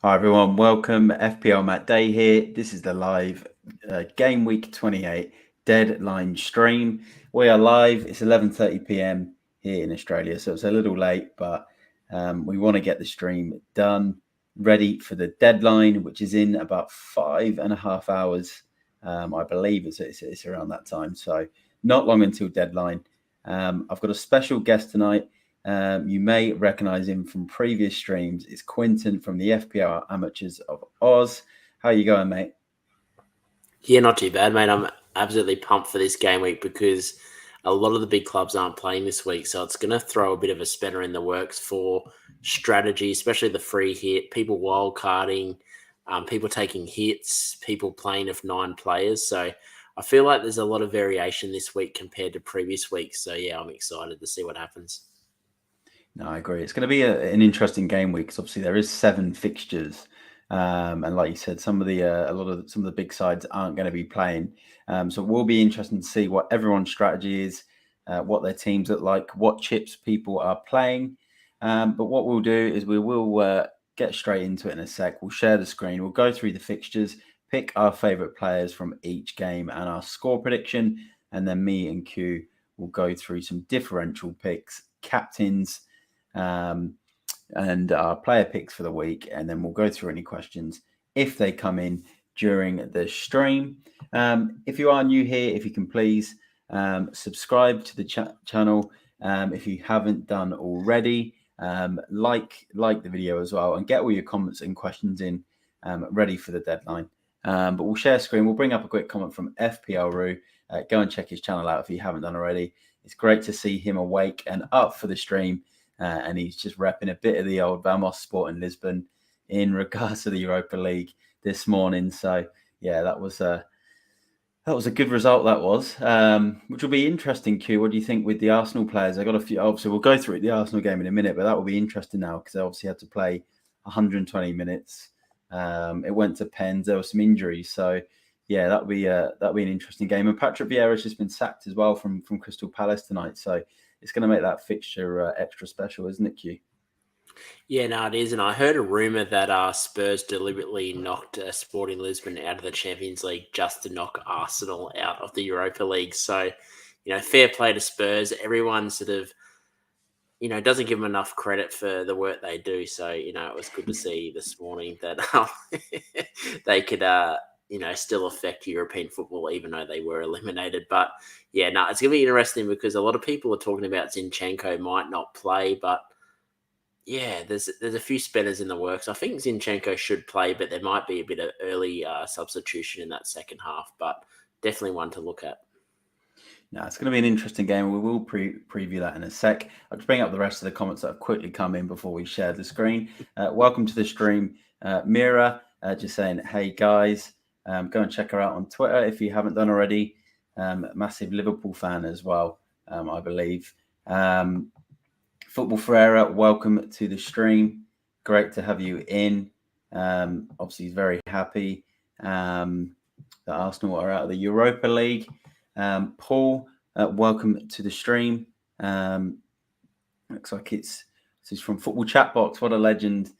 Hi everyone, welcome. FPL Matt Day here. This is the live game week 28 deadline stream. We are live. It's 11:30 p.m. here in Australia, so it's a little late, but we want to get the stream done, ready for the deadline, which is in about 5.5 hours. I believe it's around that time, so not long until deadline. I've got a special guest tonight. You may recognize him from previous streams. It's Quinton from the FPL Amateurs of Oz. How you going, mate? Yeah, not too bad, mate. I'm absolutely pumped for this game week because a lot of the big clubs aren't playing this week. So it's going to throw a bit of a spanner in the works for strategy, especially the free hit, people wild carding, people taking hits, people playing of 9 players. So I feel like there's a lot of variation this week compared to previous weeks. So yeah, I'm excited to see what happens. No, I agree. It's going to be an interesting game week because obviously there is 7 fixtures, and like you said, some of the big sides aren't going to be playing. So it will be interesting to see what everyone's strategy is, what their teams look like, what chips people are playing. But what we'll do is we will get straight into it in a sec. We'll share the screen. We'll go through the fixtures, pick our favourite players from each game and our score prediction, and then me and Q will go through some differential picks, captains and our player picks for the week, and then we'll go through any questions if they come in during the stream. If you are new here, if you can please subscribe to the channel if you haven't done already. Like the video as well, and get all your comments and questions in ready for the deadline. But we'll share screen. We'll bring up a quick comment from FPL Roo. Go and check his channel out if you haven't done already. It's great to see him awake and up for the stream. And he's just repping a bit of the old Vamos Sport in Lisbon in regards to the Europa League this morning. So yeah, that was a good result. That was, which will be interesting. Q, what do you think with the Arsenal players? I got a few. Obviously, we'll go through the Arsenal game in a minute, but that will be interesting now because they obviously had to play 120 minutes. It went to pens. There were some injuries, so yeah, that'll be an interesting game. And Patrick Vieira's just been sacked as well from Crystal Palace tonight, so it's going to make that fixture extra special, isn't it, Q? Yeah, no, it is. And I heard a rumour that Spurs deliberately knocked Sporting Lisbon out of the Champions League just to knock Arsenal out of the Europa League. So, fair play to Spurs. Everyone sort of, doesn't give them enough credit for the work they do. So, it was good to see this morning that they could, still affect European football, even though they were eliminated. But yeah, no, it's going to be interesting because a lot of people are talking about Zinchenko might not play, but yeah, there's a few spinners in the works. I think Zinchenko should play, but there might be a bit of early substitution in that second half. But definitely one to look at. No, it's going to be an interesting game. We will preview that in a sec. I'll just bring up the rest of the comments that have quickly come in before we share the screen. Welcome to the stream, Mira. Just saying, hey guys, go and check her out on Twitter if you haven't done already. Massive Liverpool fan as well, I believe. Football Ferreira, welcome to the stream. Great to have you in. Obviously, he's very happy that Arsenal are out of the Europa League. Paul, welcome to the stream. Looks like this is from Football Chat Box. What a legend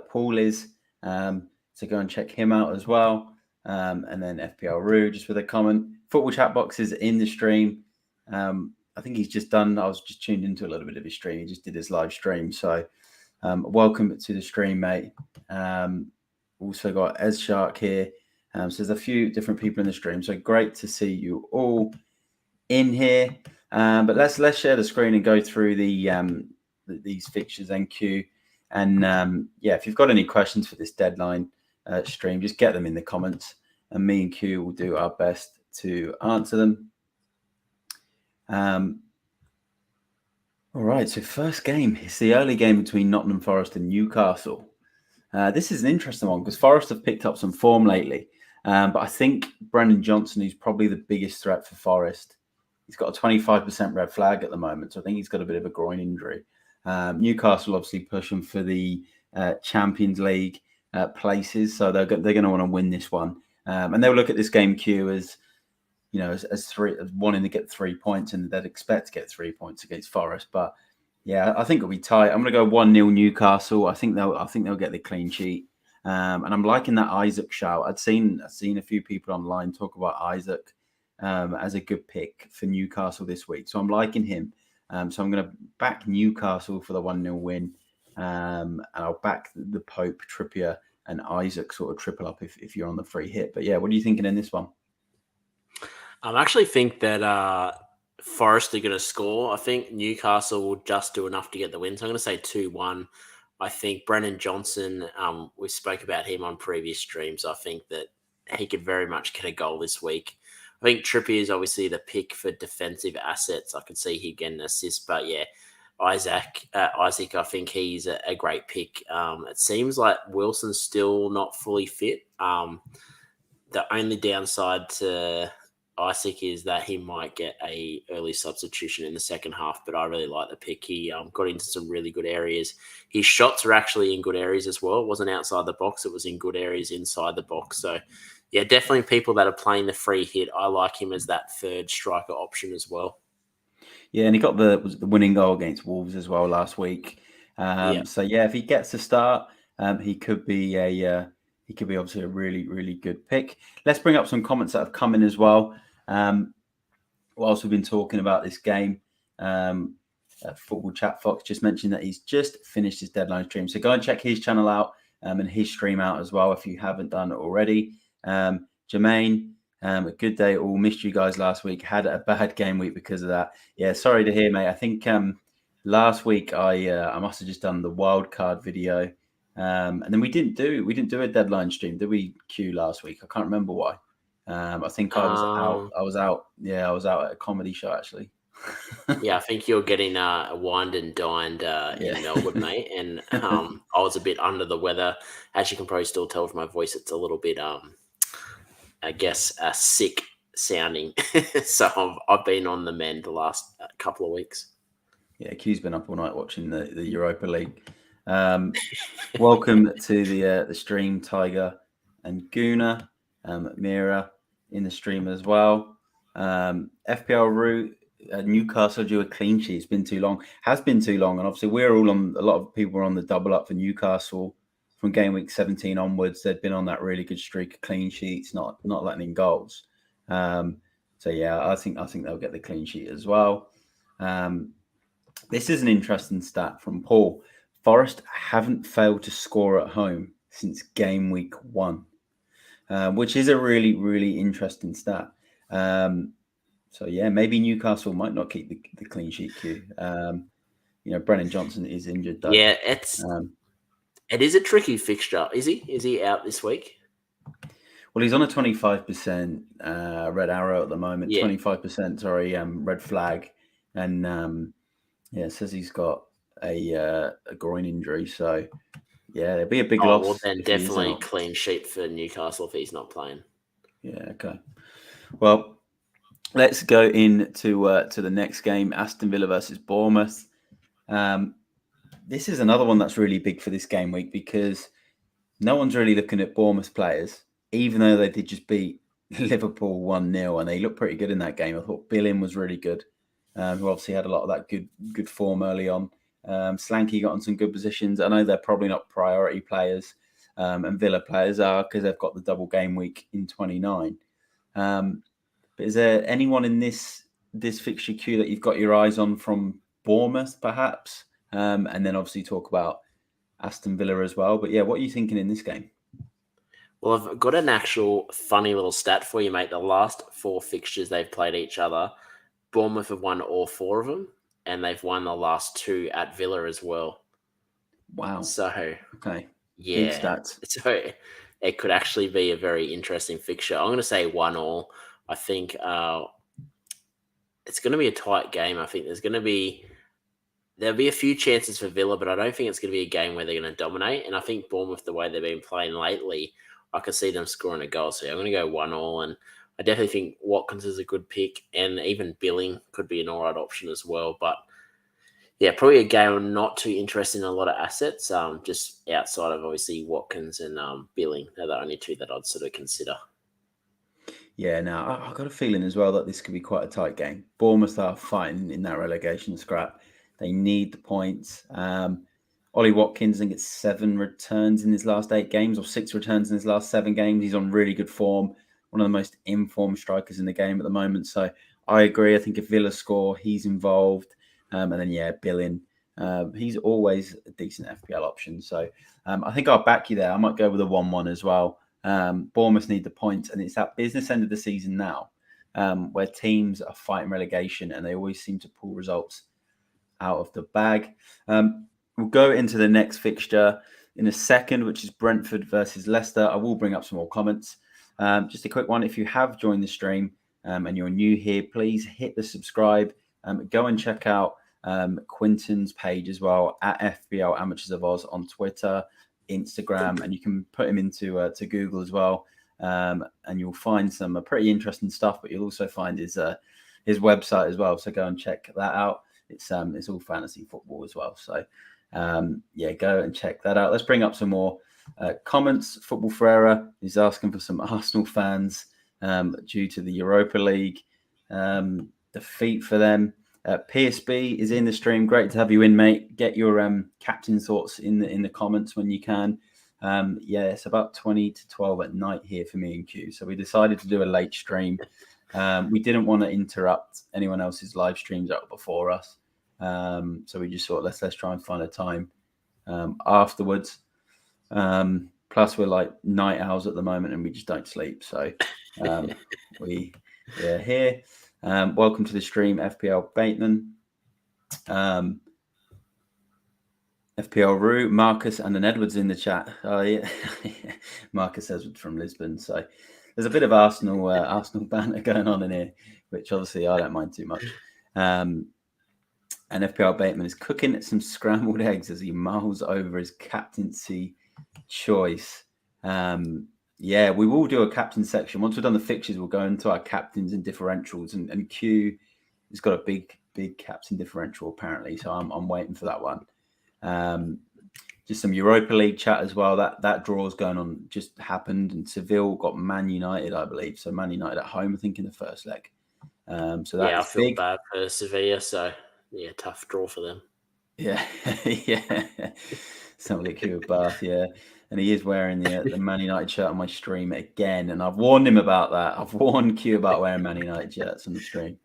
Paul is. So go and check him out as well. And then FPL Roo just with a comment. Football Chat Box is in the stream. I think he's just done. I was just tuned into a little bit of his stream. He just did his live stream. So welcome to the stream, mate. Also got Ez Shark here. So there's a few different people in the stream. So great to see you all in here. But let's share the screen and go through these fixtures and Q. And yeah, if you've got any questions for this deadline stream, just get them in the comments, and me and Q will do our best to answer them. All right, so first game is the early game between Nottingham Forest and Newcastle. This is an interesting one because Forest have picked up some form lately, but I think Brendan Johnson, who's probably the biggest threat for Forest, he's got a 25% red flag at the moment, so I think he's got a bit of a groin injury. Newcastle obviously pushing for the Champions League places, so they're going to want to win this one, and they'll look at this game, Q, as wanting to get 3 points, and they'd expect to get 3 points against Forest. But yeah, I think it'll be tight. I'm going to go 1-0 Newcastle. I think they'll get the clean sheet. And I'm liking that Isaac shout. I've seen a few people online talk about Isaac as a good pick for Newcastle this week. So I'm liking him. So I'm going to back Newcastle for the 1-0 win. And I'll back the Pope, Trippier, and Isaac sort of triple up if you're on the free hit. But yeah, what are you thinking in this one? I actually think that Forest are going to score. I think Newcastle will just do enough to get the win. So I'm going to say 2-1. I think Brennan Johnson, we spoke about him on previous streams. I think that he could very much get a goal this week. I think Trippier is obviously the pick for defensive assets. I could see him getting an assist, but yeah, Isaac, I think he's a great pick. It seems like Wilson's still not fully fit. The only downside to Isaac is that he might get a early substitution in the second half, but I really like the pick. He got into some really good areas. His shots are actually in good areas as well. It wasn't outside the box. It was in good areas inside the box. So, yeah, definitely people that are playing the free hit. I like him as that third striker option as well. Yeah, and he got the winning goal against Wolves as well last week. So, yeah, if he gets a start, he could be obviously a really, really good pick. Let's bring up some comments that have come in as well. Whilst we've been talking about this game, Football Chat Fox just mentioned that he's just finished his deadline stream. So go and check his channel out and his stream out as well if you haven't done it already. Jermaine, a good day all. Missed you guys last week. Had a bad game week because of that. Yeah, sorry to hear, mate. I think last week I must have just done the wild card video, and then we didn't do a deadline stream, did we? Q last week. I can't remember why. I think I was out. I was out. Yeah, I was out at a comedy show actually. Yeah, I think you're getting wined and dined in Melbourne, mate. And I was a bit under the weather. As you can probably still tell from my voice, it's a little bit, I guess, sick sounding. So I've been on the mend the last couple of weeks. Yeah, Q's been up all night watching the Europa League. Welcome to the stream, Tiger and Guna, Mira in the stream as well. FPL Root, Newcastle do a clean sheet. It's been too long. Has been too long, and obviously we're all on. A lot of people are on the double up for Newcastle from game week 17 onwards. They've been on that really good streak of clean sheets, not letting in goals. So yeah, I think they'll get the clean sheet as well. This is an interesting stat from Paul. Forest haven't failed to score at home since game week 1, which is a really, really interesting stat. So, yeah, maybe Newcastle might not keep the clean sheet queue. Brennan Johnson is injured, though. Yeah, it is a tricky fixture. Is he? Is he out this week? Well, he's on a 25% red arrow at the moment. Yeah. 25%, red flag. And, it says he's got a groin injury. So, yeah, there'll be a big loss. Well, then definitely clean sheet for Newcastle if he's not playing. Yeah, okay. Well, let's go into to the next game, Aston Villa versus Bournemouth. This is another one that's really big for this game week because no one's really looking at Bournemouth players, even though they did just beat Liverpool 1-0 and they looked pretty good in that game. I thought Billing was really good, who obviously had a lot of that good form early on. Slanky got on some good positions. I know they're probably not priority players, and Villa players are because they've got the double game week in 29. But is there anyone in this fixture queue that you've got your eyes on from Bournemouth, perhaps? And then obviously talk about Aston Villa as well. But yeah, what are you thinking in this game? Well, I've got an actual funny little stat for you, mate. The last 4 fixtures they've played each other, Bournemouth have won all 4 of them, and they've won the last 2 at Villa as well. Wow. So, okay. Yeah. Big stats. So it could actually be a very interesting fixture. I'm going to say 1-1. I think it's going to be a tight game. I think there'll be a few chances for Villa, but I don't think it's going to be a game where they're going to dominate. And I think Bournemouth, the way they've been playing lately, I can see them scoring a goal. So I'm going to go 1-1. And I definitely think Watkins is a good pick, and even Billing could be an all right option as well. But yeah, probably a game I'm not too interested in a lot of assets, just outside of obviously Watkins and Billing. They're the only 2 that I'd sort of consider. Yeah, now I've got a feeling as well that this could be quite a tight game. Bournemouth are fighting in that relegation scrap. They need the points. Ollie Watkins, I think it's 7 returns in his last 8 games or 6 returns in his last 7 games. He's on really good form. One of the most informed strikers in the game at the moment. So I agree. I think if Villa score, he's involved. And then, Billing. He's always a decent FPL option. So I think I'll back you there. I might go with a 1-1 as well. Bournemouth need the points. And it's that business end of the season now where teams are fighting relegation and they always seem to pull results out of the bag. We'll go into the next fixture in a second, which is Brentford versus Leicester. I will bring up some more comments. Just a quick one. If you have joined the stream and you're new here, please hit the subscribe. Go and check out Quinton's page as well at FBL Amateurs of Oz on Twitter, Instagram, and you can put him into to Google as well. And you'll find some pretty interesting stuff, but you'll also find his website as well. So go and check that out. It's all fantasy football as well. So go and check that out. Let's bring up some more comments. Football Ferreira is asking for some Arsenal fans due to the Europa League defeat for them. PSB is in the stream. Great to have you in, mate. Get your captain thoughts in the comments when you can. It's about 20 to 12 at night here for me and Q. So we decided to do a late stream. We didn't want to interrupt anyone else's live streams out before us. So we just thought, let's try and find a time afterwards. Plus, we're like night owls at the moment and we just don't sleep. So we're here. Welcome to the stream, FPL Bateman. FPL Rue, Marcus, and then Edwards in the chat. Oh, yeah. Marcus Edwards from Lisbon. So there's a bit of Arsenal banter going on in here, which obviously I don't mind too much. And FPL Bateman is cooking some scrambled eggs as he mulls over his captaincy choice. We will do a captain section. Once we've done the fixtures, we'll go into our captains and differentials. And Q has got a big captain differential, apparently. So I'm waiting for that one. Just some Europa League chat as well. That draw is going on, just happened, and Seville got Man United, I believe. So Man United at home, I think, in the first leg. I feel bad for Sevilla. So tough draw for them. Yeah. Something like Q Bath, and he is wearing the Man United shirt on my stream again, and I've warned him about that. I've warned Q about wearing Man United shirts on the stream.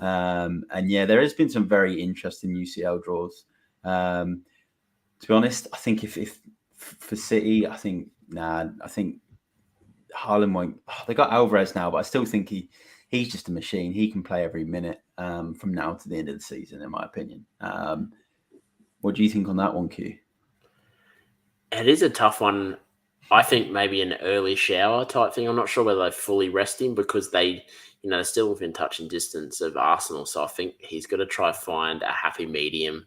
There has been some very interesting UCL draws. To be honest, I think if for City, I think Haaland won't. They got Alvarez now, but I still think he's just a machine. He can play every minute from now to the end of the season, in my opinion. What do you think on that one, Q? It is a tough one. I think maybe an early shower type thing. I'm not sure whether they fully rest him because they're still within touching distance of Arsenal. So I think he's got to try find a happy medium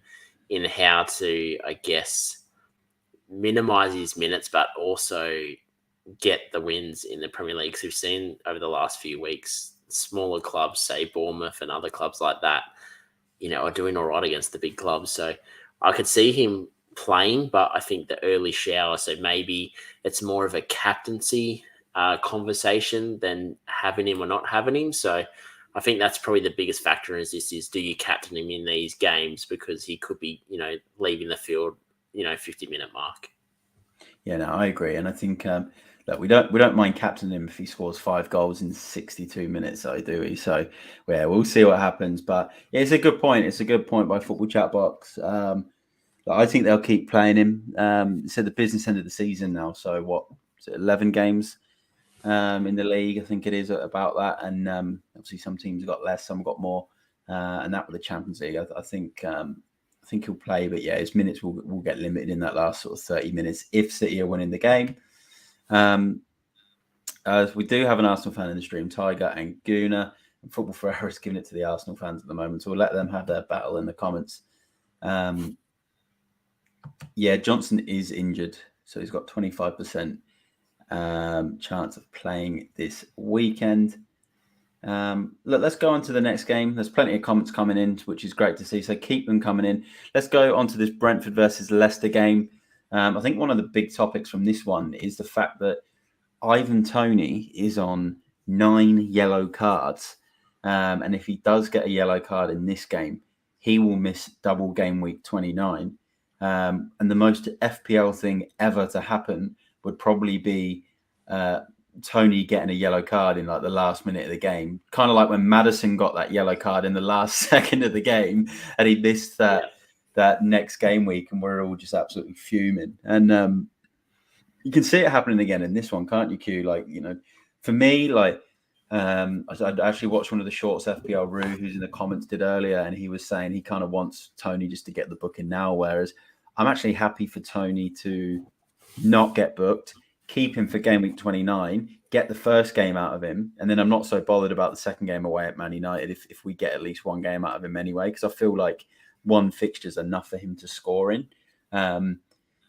in how to, I guess, minimise his minutes, but also get the wins in the Premier League. So we've seen over the last few weeks, smaller clubs, say Bournemouth and other clubs like that, are doing all right against the big clubs. So I could see him playing, but I think the early shower, so maybe it's more of a captaincy conversation than having him or not having him. So I think that's probably the biggest factor is do you captain him in these games because he could be, leaving the field, 50-minute mark. Yeah, no, I agree. And I think look, we don't mind captaining him if he scores 5 goals in 62 minutes, do we? So we'll see what happens. But it's a good point. It's a good point by Football Chat Box. I think they'll keep playing him. It's at the business end of the season now. So what is it, 11 games in the league? I think it is about that. And obviously some teams have got less, some have got more. And that with the Champions League, I think he'll play. But his minutes will get limited in that last sort of 30 minutes if City are winning the game. We do have an Arsenal fan in the stream, Tiger and Guna. And Football Ferreira is giving it to the Arsenal fans at the moment. So we'll let them have their battle in the comments. Johnson is injured, so he's got 25% chance of playing this weekend. Let's go on to the next game. There's plenty of comments coming in, which is great to see. So keep them coming in. Let's go on to this Brentford versus Leicester game. I think one of the big topics from this one is the fact that Ivan Toney is on 9 yellow cards. And if he does get a yellow card in this game, he will miss double game week 29. And the most FPL thing ever to happen would probably be Tony getting a yellow card in like the last minute of the game, kind of like when Maddison got that yellow card in the last second of the game, and he missed that next game week, and we're all just absolutely fuming. And you can see it happening again in this one, can't you, Q? Like, for me, like I actually watched one of the shorts FPL Rue, who's in the comments, did earlier, and he was saying he kind of wants Tony just to get the booking now, whereas I'm actually happy for Tony to not get booked, keep him for game week 29, get the first game out of him, and then I'm not so bothered about the second game away at Man United if we get at least one game out of him anyway, because I feel like one fixture is enough for him to score in.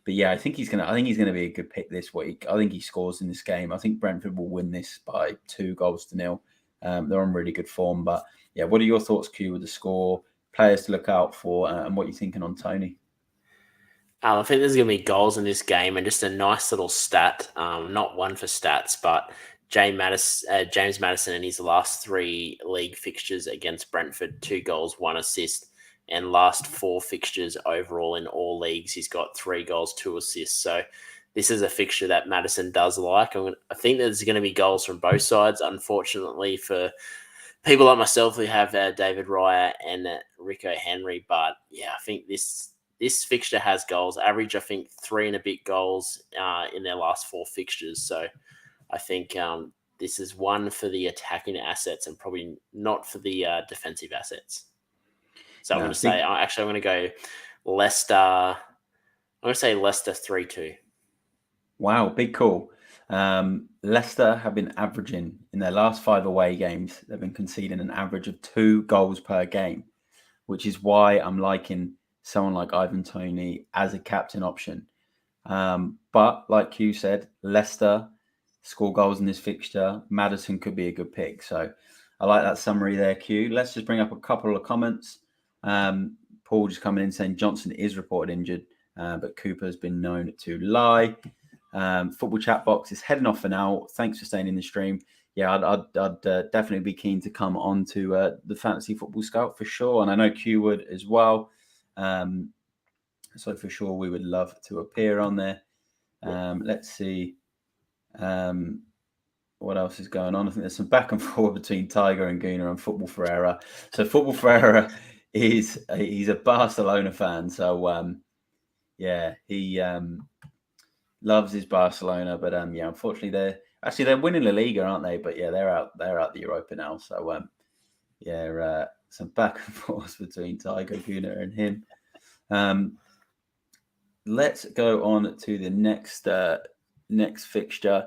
But yeah, I think he's gonna be a good pick this week. I think he scores in this game. I think Brentford will win this by 2-0. They're on really good form. But yeah, what are your thoughts, Q, with the score, players to look out for, and what you're thinking on Tony? I think there's going to be goals in this game, and just a nice little stat. Not one for stats, but James Maddison in his last 3 league fixtures against Brentford, 2 goals, 1 assist, and last 4 fixtures overall in all leagues, he's got 3 goals, 2 assists. So this is a fixture that Maddison does like. I think there's going to be goals from both sides. Unfortunately for people like myself who have David Raya and Rico Henry, but yeah, I think this fixture has goals. Average, I think, 3 and a bit goals in their last 4 fixtures. So I think this is one for the attacking assets and probably not for the defensive assets. So I'm going to go Leicester. I'm going to say Leicester 3-2. Wow, big call. Leicester have been averaging in their last 5 away games. They've been conceding an average of 2 goals per game, which is why I'm liking someone like Ivan Toney as a captain option. But like you said, Leicester score goals in this fixture. Maddison could be a good pick. So I like that summary there, Q. Let's just bring up a couple of comments. Paul just coming in saying Johnson is reported injured, but Cooper has been known to lie. Football chat box is heading off for now. Thanks for staying in the stream. Yeah, I'd definitely be keen to come on to the Fantasy Football Scout for sure. And I know Q would as well. So for sure, we would love to appear on there. Let's see what else is going on. I think there's some back and forth between Tiger and Guna and Football Ferreira. So Football Ferreira he's a Barcelona fan. So yeah, he loves his Barcelona. But yeah, unfortunately they're winning La Liga, aren't they? But yeah, they're out the Europa now. So yeah, some back and forth between Tiger, Guna, and him. Let's go on to the next fixture.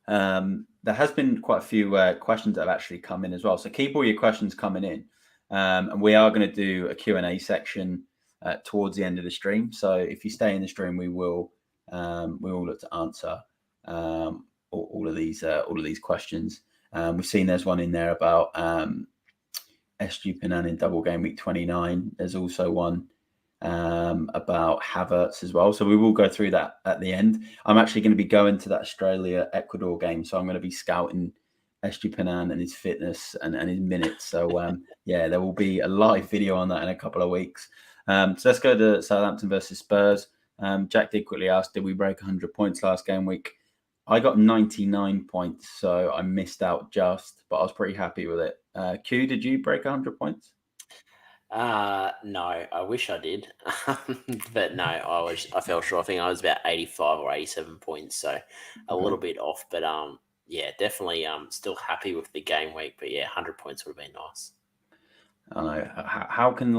There has been quite a few questions that have actually come in as well. So keep all your questions coming in. And we are going to do a Q&A section towards the end of the stream. So if you stay in the stream, we will look to answer all of these questions. We've seen there's one in there about SG Pinan in double game week 29. There's also one about Havertz as well. So we will go through that at the end. I'm actually going to be going to that Australia-Ecuador game. So I'm going to be scouting SG Pinan and his fitness and his minutes. So yeah, there will be a live video on that in a couple of weeks. So let's go to Southampton versus Spurs. Jack did quickly ask, did we break 100 points last game week? I got 99 points, so I missed out just, but I was pretty happy with it. Q, did you break 100 points? No, I wish I did, but no, I fell short. I think I was about 85 or 87 points, so a little bit off. But yeah, definitely still happy with the game week. But yeah, 100 points would have been nice. I know. How can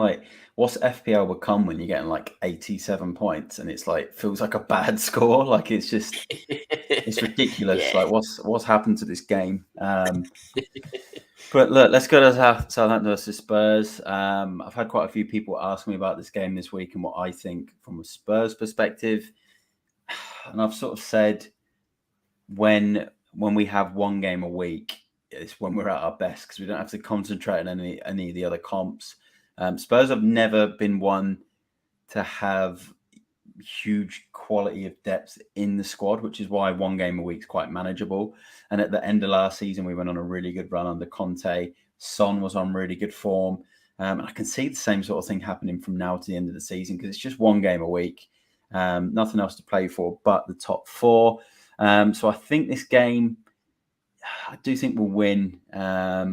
what's FPL become when you're getting like 87 points and it's like feels like a bad score? Like it's just it's ridiculous. Yeah. Like what's happened to this game? But look, let's go to Southampton versus Spurs. I've had quite a few people ask me about this game this week and what I think from a Spurs perspective. And I've sort of said when we have one game a week, it's when we're at our best because we don't have to concentrate on any of the other comps. Spurs have never been one to have huge quality of depth in the squad, which is why one game a week is quite manageable. And at the end of last season, we went on a really good run under Conte. Son was on really good form. And I can see the same sort of thing happening from now to the end of the season because it's just one game a week, nothing else to play for but the top four. So I think this game, I do think we'll win. I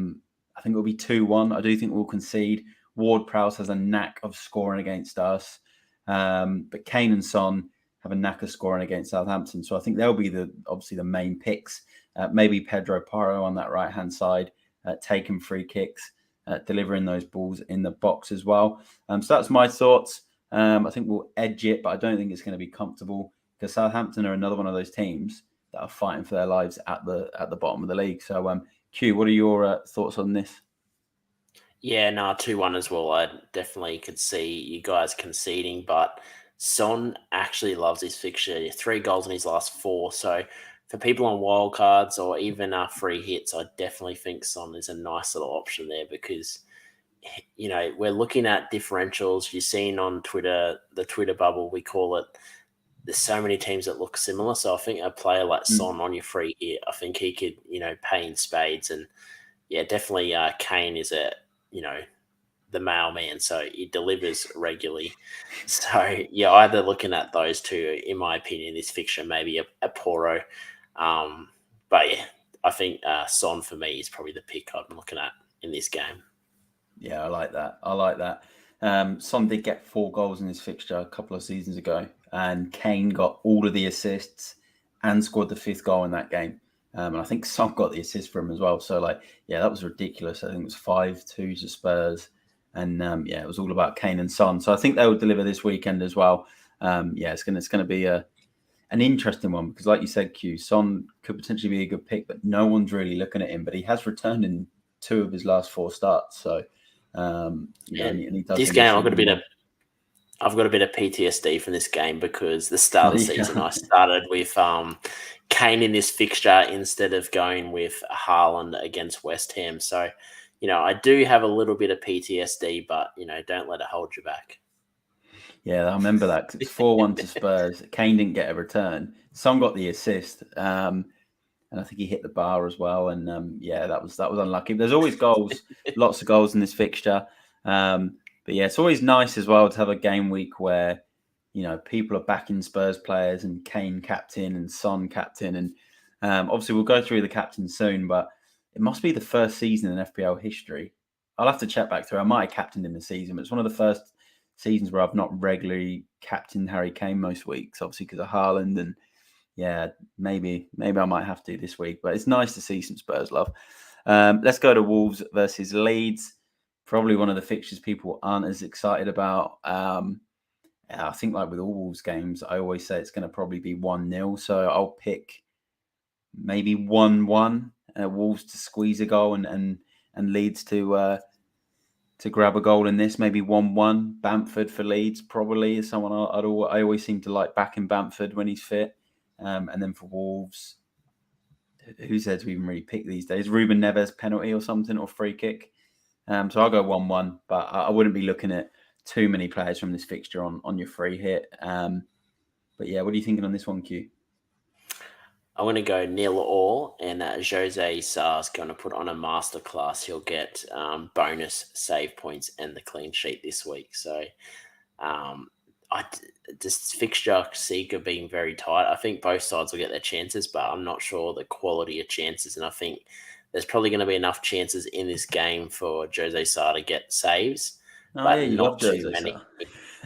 think it'll be 2-1. I do think we'll concede. Ward-Prowse has a knack of scoring against us. But Kane and Son have a knack of scoring against Southampton. So I think they'll be obviously the main picks. Maybe Pedro Porro on that right-hand side, taking free kicks, delivering those balls in the box as well. So that's my thoughts. I think we'll edge it, but I don't think it's going to be comfortable because Southampton are another one of those teams that are fighting for their lives at the bottom of the league. So, Q, what are your thoughts on this? Yeah, no, 2-1 as well. I definitely could see you guys conceding, but Son actually loves this fixture. 3 goals in his last 4. So for people on wildcards or even free hits, I definitely think Son is a nice little option there because, we're looking at differentials. You've seen on Twitter, the Twitter bubble, we call it, there's so many teams that look similar. So I think a player like Son on your free hit, I think he could, pay in spades. And yeah, definitely Kane is the mailman, so he delivers regularly. So yeah, either looking at those two, in my opinion, this fixture maybe a Poro. But yeah, I think Son for me is probably the pick I'm looking at in this game. Yeah, I like that. Son did get 4 goals in this fixture a couple of seasons ago, and Kane got all of the assists and scored the 5th goal in that game. And I think Son got the assist for him as well. So, that was ridiculous. I think it was 5-2 to Spurs. And it was all about Kane and Son. So I think they will deliver this weekend as well. It's gonna be an interesting one because, like you said, Q, Son could potentially be a good pick, but no one's really looking at him. But he has returned in 2 of his last 4 starts. So and he does this game, I've got a bit of PTSD from this game because the start of the season I started with Kane in this fixture instead of going with Haaland against West Ham. So, I do have a little bit of PTSD, but don't let it hold you back. Yeah, I remember that because it's 4-1 to Spurs. Kane didn't get a return. Son got the assist, and I think he hit the bar as well. And that was unlucky. There's always goals, lots of goals in this fixture. But yeah, it's always nice as well to have a game week where people are backing Spurs players and Kane captain and Son captain, and obviously we'll go through the captains soon. But it must be the first season in FPL history. I'll have to check back through. I might have captained in the season, but it's one of the first seasons where I've not regularly captained Harry Kane most weeks, obviously because of Haaland. And yeah, maybe I might have to this week, but it's nice to see some Spurs love. Let's go to Wolves versus Leeds. Probably one of the fixtures people aren't as excited about. I think like with all Wolves games, I always say it's going to probably be 1-0. So I'll pick maybe 1-1. Wolves to squeeze a goal and Leeds to grab a goal in this. Maybe 1-1. Bamford for Leeds probably is someone I always seem to like backing Bamford when he's fit. And then for Wolves, who's there to even really pick these days? Ruben Neves penalty or something or free kick. So I'll go 1-1, but I wouldn't be looking at too many players from this fixture on your free hit. But yeah, what are you thinking on this one, Q? I'm going to go 0-0, and Jose Sarr's going to put on a masterclass. He'll get bonus save points and the clean sheet this week. So this fixture Seeker being very tight. I think both sides will get their chances, but I'm not sure the quality of chances. And I think there's probably going to be enough chances in this game for Jose Sarr to get saves, but you not love too Jose many.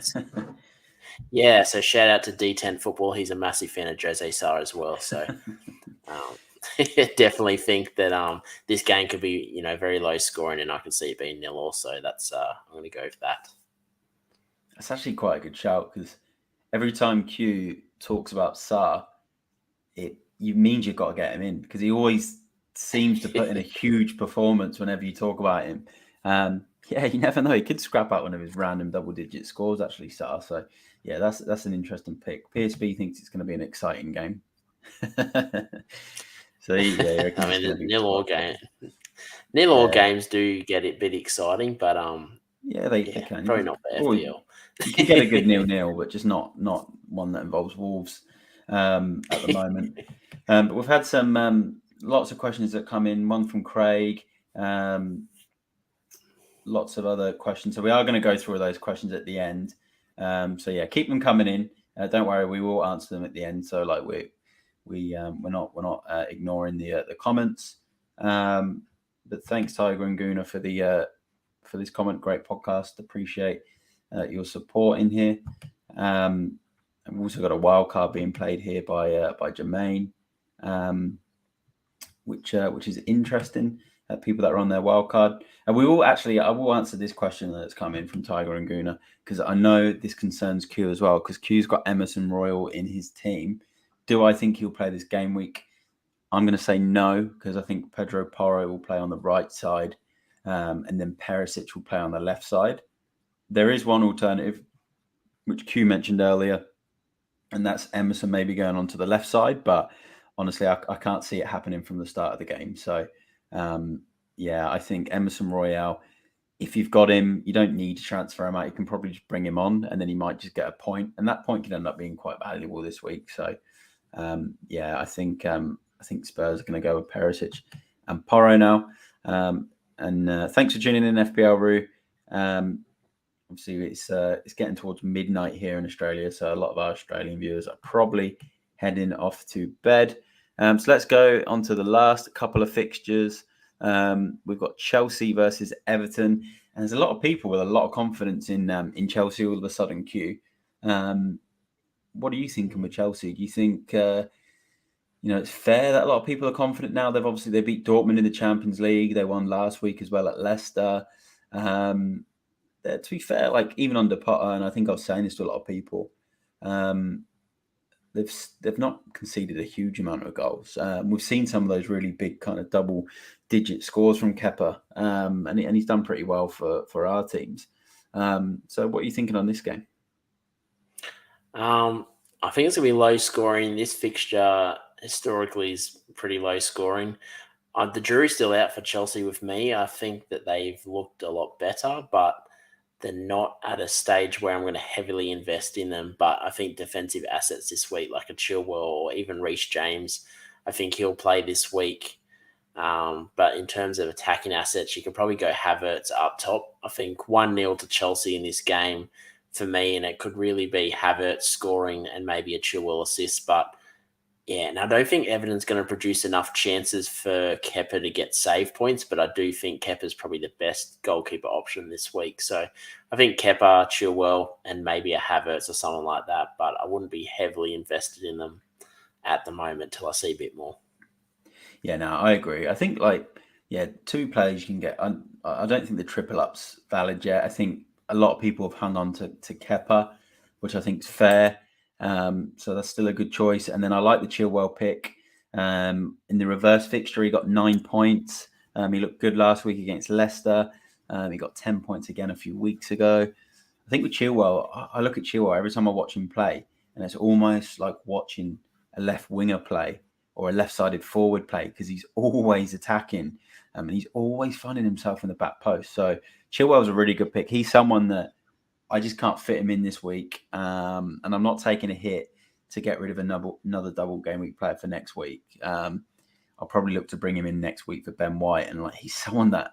Sarr. Yeah, so shout out to D10 Football. He's a massive fan of Jose Sarr as well. So definitely think that this game could be very low scoring, and I can see it being 0 also. That's I'm going to go for that. That's actually quite a good shout because every time Q talks about Sarr, it means you've got to get him in because he always seems to put in a huge performance whenever you talk about him. You never know. He could scrap out one of his random double-digit scores, actually, Sarr. So, yeah, that's an interesting pick. PSB thinks it's going to be an exciting game. So, yeah, I mean, the nil-all games do get a bit exciting, but they can. Probably not for FPL. You can get a good 0-0, but just not one that involves Wolves at the moment. But we've had some lots of questions that come in. One from Craig. lots of other questions. So we are going to go through those questions at the end. So yeah, keep them coming in. Don't worry, we will answer them at the end. So like we're not ignoring the comments. But thanks Tiger and Guna for this comment. Great podcast. Appreciate your support in here. And we've also got a wild card being played here by Jermaine, which is interesting. People that are on their wild card, and I will answer this question that's come in from Tiger and Guna, because I know this concerns Q as well, because Q's got Emerson Royal in his team. Do I think he'll play this game week? I'm going to say no, because I think Pedro Porro will play on the right side, and then Perisic will play on the left side. There is one alternative, which Q mentioned earlier, and that's Emerson maybe going on to the left side. But honestly, I can't see it happening from the start of the game. So, yeah, I think Emerson Royale, if you've got him, you don't need to transfer him out. You can probably just bring him on, and then he might just get a point. And that point could end up being quite valuable this week. So, yeah, I think Spurs are going to go with Perisic and Porro now. And thanks for tuning in, FPL Roo. Obviously, it's getting towards midnight here in Australia, so a lot of our Australian viewers are probably heading off to bed. So let's go on to the last couple of fixtures. We've got Chelsea versus Everton, and there's a lot of people with a lot of confidence in Chelsea all of a sudden. Q, what are you thinking with Chelsea? Do you think it's fair that a lot of people are confident now? They beat Dortmund in the Champions League. They won last week as well at Leicester. To be fair, like even under Potter, and I think I was saying this to a lot of people, they've not conceded a huge amount of goals. We've seen some of those really big kind of double-digit scores from Kepa, and he's done pretty well for our teams. So what are you thinking on this game? I think it's going to be low scoring. This fixture historically is pretty low scoring. The jury's still out for Chelsea with me. I think that they've looked a lot better, but they're not at a stage where I'm going to heavily invest in them. But I think defensive assets this week, like a Chilwell or even Reece James, I think he'll play this week. But in terms of attacking assets, you can probably go Havertz up top. I think 1-0 to Chelsea in this game for me, and it could really be Havertz scoring and maybe a Chilwell assist. But yeah, and I don't think Everton's going to produce enough chances for Kepa to get save points, but I do think Kepa's probably the best goalkeeper option this week. So I think Kepa, Chilwell, and maybe a Havertz or someone like that, but I wouldn't be heavily invested in them at the moment till I see a bit more. Yeah, no, I agree. I think two players you can get. I don't think the triple up's valid yet. I think a lot of people have hung on to Kepa, which I think is fair. So that's still a good choice. And then I like the Chilwell pick. In the reverse fixture, he got 9 points. He looked good last week against Leicester. He got 10 points again a few weeks ago. I think with Chilwell, I look at Chilwell every time I watch him play, and it's almost like watching a left winger play or a left-sided forward play, because he's always attacking and he's always finding himself in the back post. So Chilwell's a really good pick. He's someone that I just can't fit him in this week, and I'm not taking a hit to get rid of another double game week player for next week. I'll probably look to bring him in next week for Ben White, and he's someone that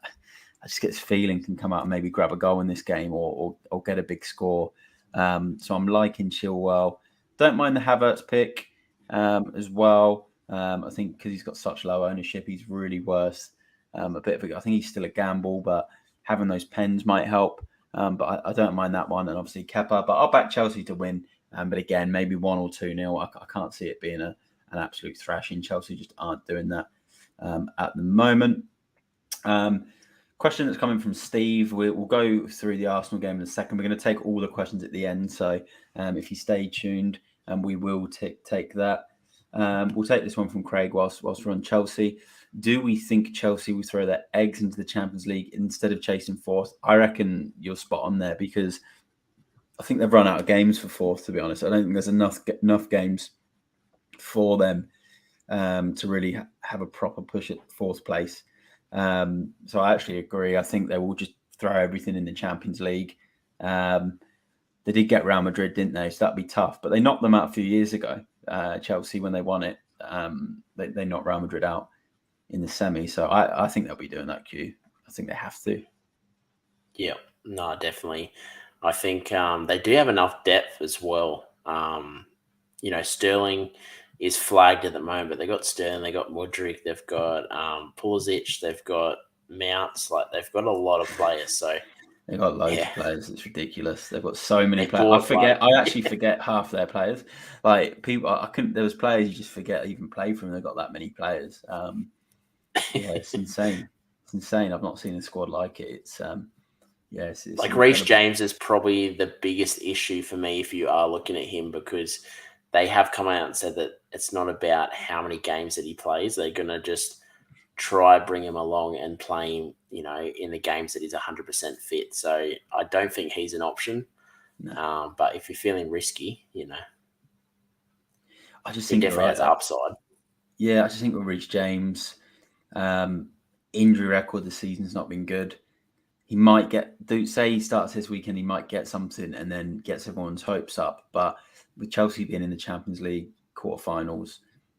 I just get this feeling can come out and maybe grab a goal in this game or get a big score. So I'm liking Chilwell. Don't mind the Havertz pick as well. I think because he's got such low ownership, he's really worth a bit of I think he's still a gamble, but having those pens might help. But I don't mind that one, and obviously Kepa. But I'll back Chelsea to win. But again, maybe 1 or 2-0. I can't see it being an absolute thrashing. Chelsea just aren't doing that at the moment. Question that's coming from Steve. We'll go through the Arsenal game in a second. We're going to take all the questions at the end. So if you stay tuned, we will take that. We'll take this one from Craig whilst we're on Chelsea. Do we think Chelsea will throw their eggs into the Champions League instead of chasing fourth? I reckon you're spot on there, because I think they've run out of games for fourth, to be honest. I don't think there's enough games for them to really have a proper push at fourth place. So I actually agree. I think they will just throw everything in the Champions League. They did get Real Madrid, didn't they? So that'd be tough. But they knocked them out a few years ago, Chelsea, when they won it. They knocked Real Madrid out in the semi. So I think they'll be doing that, Q. I think they have to. Yeah, no, definitely. I think they do have enough depth as well. Sterling is flagged at the moment, but they got Sterling, they got Mudryk, they've got Pulisic, they've got Mounts. Like they've got a lot of players. So They've got loads yeah, of players. It's ridiculous. They've got so many they've players. I bought forget. I actually forget half their players. Like people, I couldn't. There was players you just forget even play for them. They've got that many players. Yeah, it's insane. It's insane. I've not seen a squad like it. It's like Reece incredible. James is probably the biggest issue for me if you are looking at him, because they have come out and said that it's not about how many games that he plays. They're going to just try bring him along and play him, in the games that he's 100% fit. So I don't think he's an option. No. But if you're feeling risky, I just he think you're definitely right. has upside. Yeah, I just think with Reece James, injury record this season's not been good. He might say he starts this weekend, he might get something and then gets everyone's hopes up. But with Chelsea being in the Champions League quarterfinals,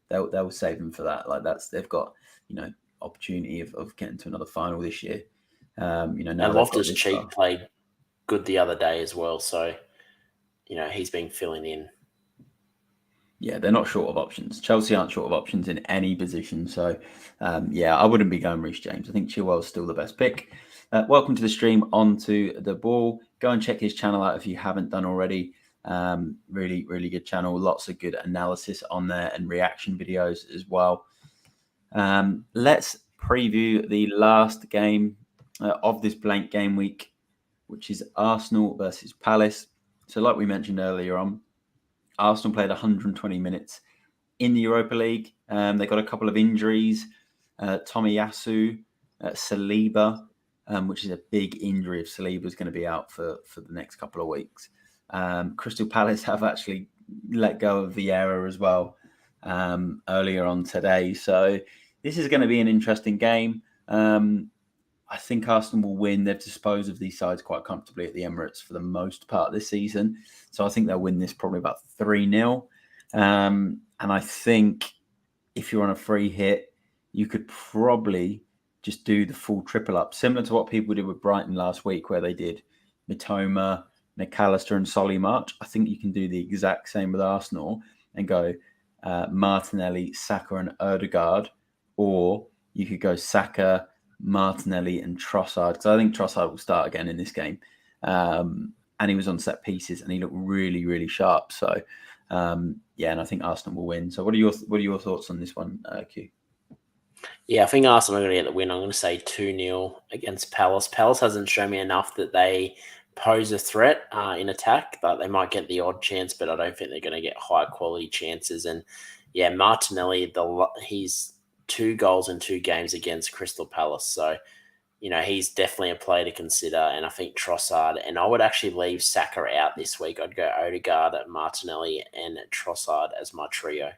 they'll save him for that. Like they've got opportunity of getting to another final this year. Now And they've got Loftus this far. Cheek played good the other day as well. So, he's been filling in. Yeah, they're not short of options. Chelsea aren't short of options in any position. So, I wouldn't be going Reece James. I think Chilwell's still the best pick. Welcome to the stream, Onto the Ball. Go and check his channel out if you haven't done already. Really, really good channel. Lots of good analysis on there and reaction videos as well. Let's preview the last game of this blank game week, which is Arsenal versus Palace. So like we mentioned earlier on, Arsenal played 120 minutes in the Europa League. They got a couple of injuries. Tomiyasu, Saliba, which is a big injury if Saliba's going to be out for the next couple of weeks. Crystal Palace have actually let go of Vieira as well earlier on today. So this is going to be an interesting game. I think Arsenal will win. They've disposed of these sides quite comfortably at the Emirates for the most part this season. So I think they'll win this probably about 3-0. And I think if you're on a free hit, you could probably just do the full triple up, similar to what people did with Brighton last week, where they did Mitoma, McAllister, and Solly March. I think you can do the exact same with Arsenal and go Martinelli, Saka, and Odegaard, or you could go Saka, Martinelli, and Trossard. So I think Trossard will start again in this game. And he was on set pieces and he looked really, really sharp. So, and I think Arsenal will win. So what are your thoughts on this one, Q? Yeah, I think Arsenal are going to get the win. I'm going to say 2-0 against Palace. Palace hasn't shown me enough that they pose a threat in attack, but they might get the odd chance, but I don't think they're going to get high quality chances. And yeah, Martinelli, he's 2 goals in 2 games against Crystal Palace. So, he's definitely a player to consider. And I think Trossard, and I would actually leave Saka out this week. I'd go Odegaard, Martinelli, and Trossard as my trio.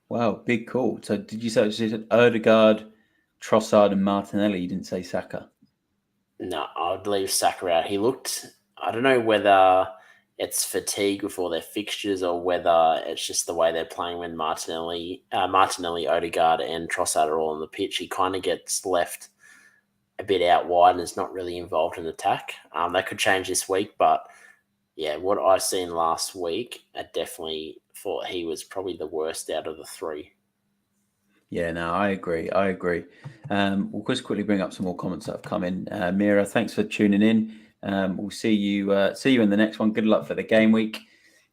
Wow, big call. So did you say Odegaard, Trossard, and Martinelli? You didn't say Saka? No, I'd leave Saka out. He looked, I don't know whether it's fatigue before their fixtures or whether it's just the way they're playing when Martinelli, Odegaard, and Trossard are all on the pitch. He kind of gets left a bit out wide and is not really involved in attack. That could change this week, but yeah, what I seen last week, I definitely thought he was probably the worst out of the 3. Yeah, no, I agree. We'll just quickly bring up some more comments that have come in. Mira, thanks for tuning in. We'll see you in the next one. Good luck for the game week.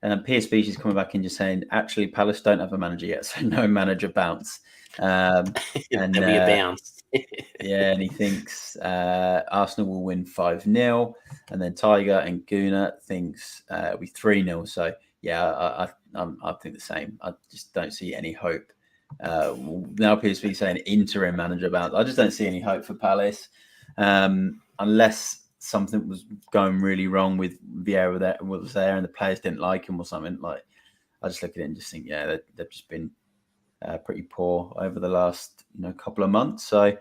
PSB is coming back in just saying, actually, Palace don't have a manager yet, so no manager bounce. And There'll be a bounce. yeah, and he thinks Arsenal will win 5-0. And then Tiger and Guna thinks it'll be 3-0. So, yeah, I think the same. I just don't see any hope. Now PSV saying interim manager bounce. I just don't see any hope for Palace unless something was going really wrong with Vieira that was there and the players didn't like him or something. Like I just look at it and just think, yeah, they've just been pretty poor over the last couple of months. So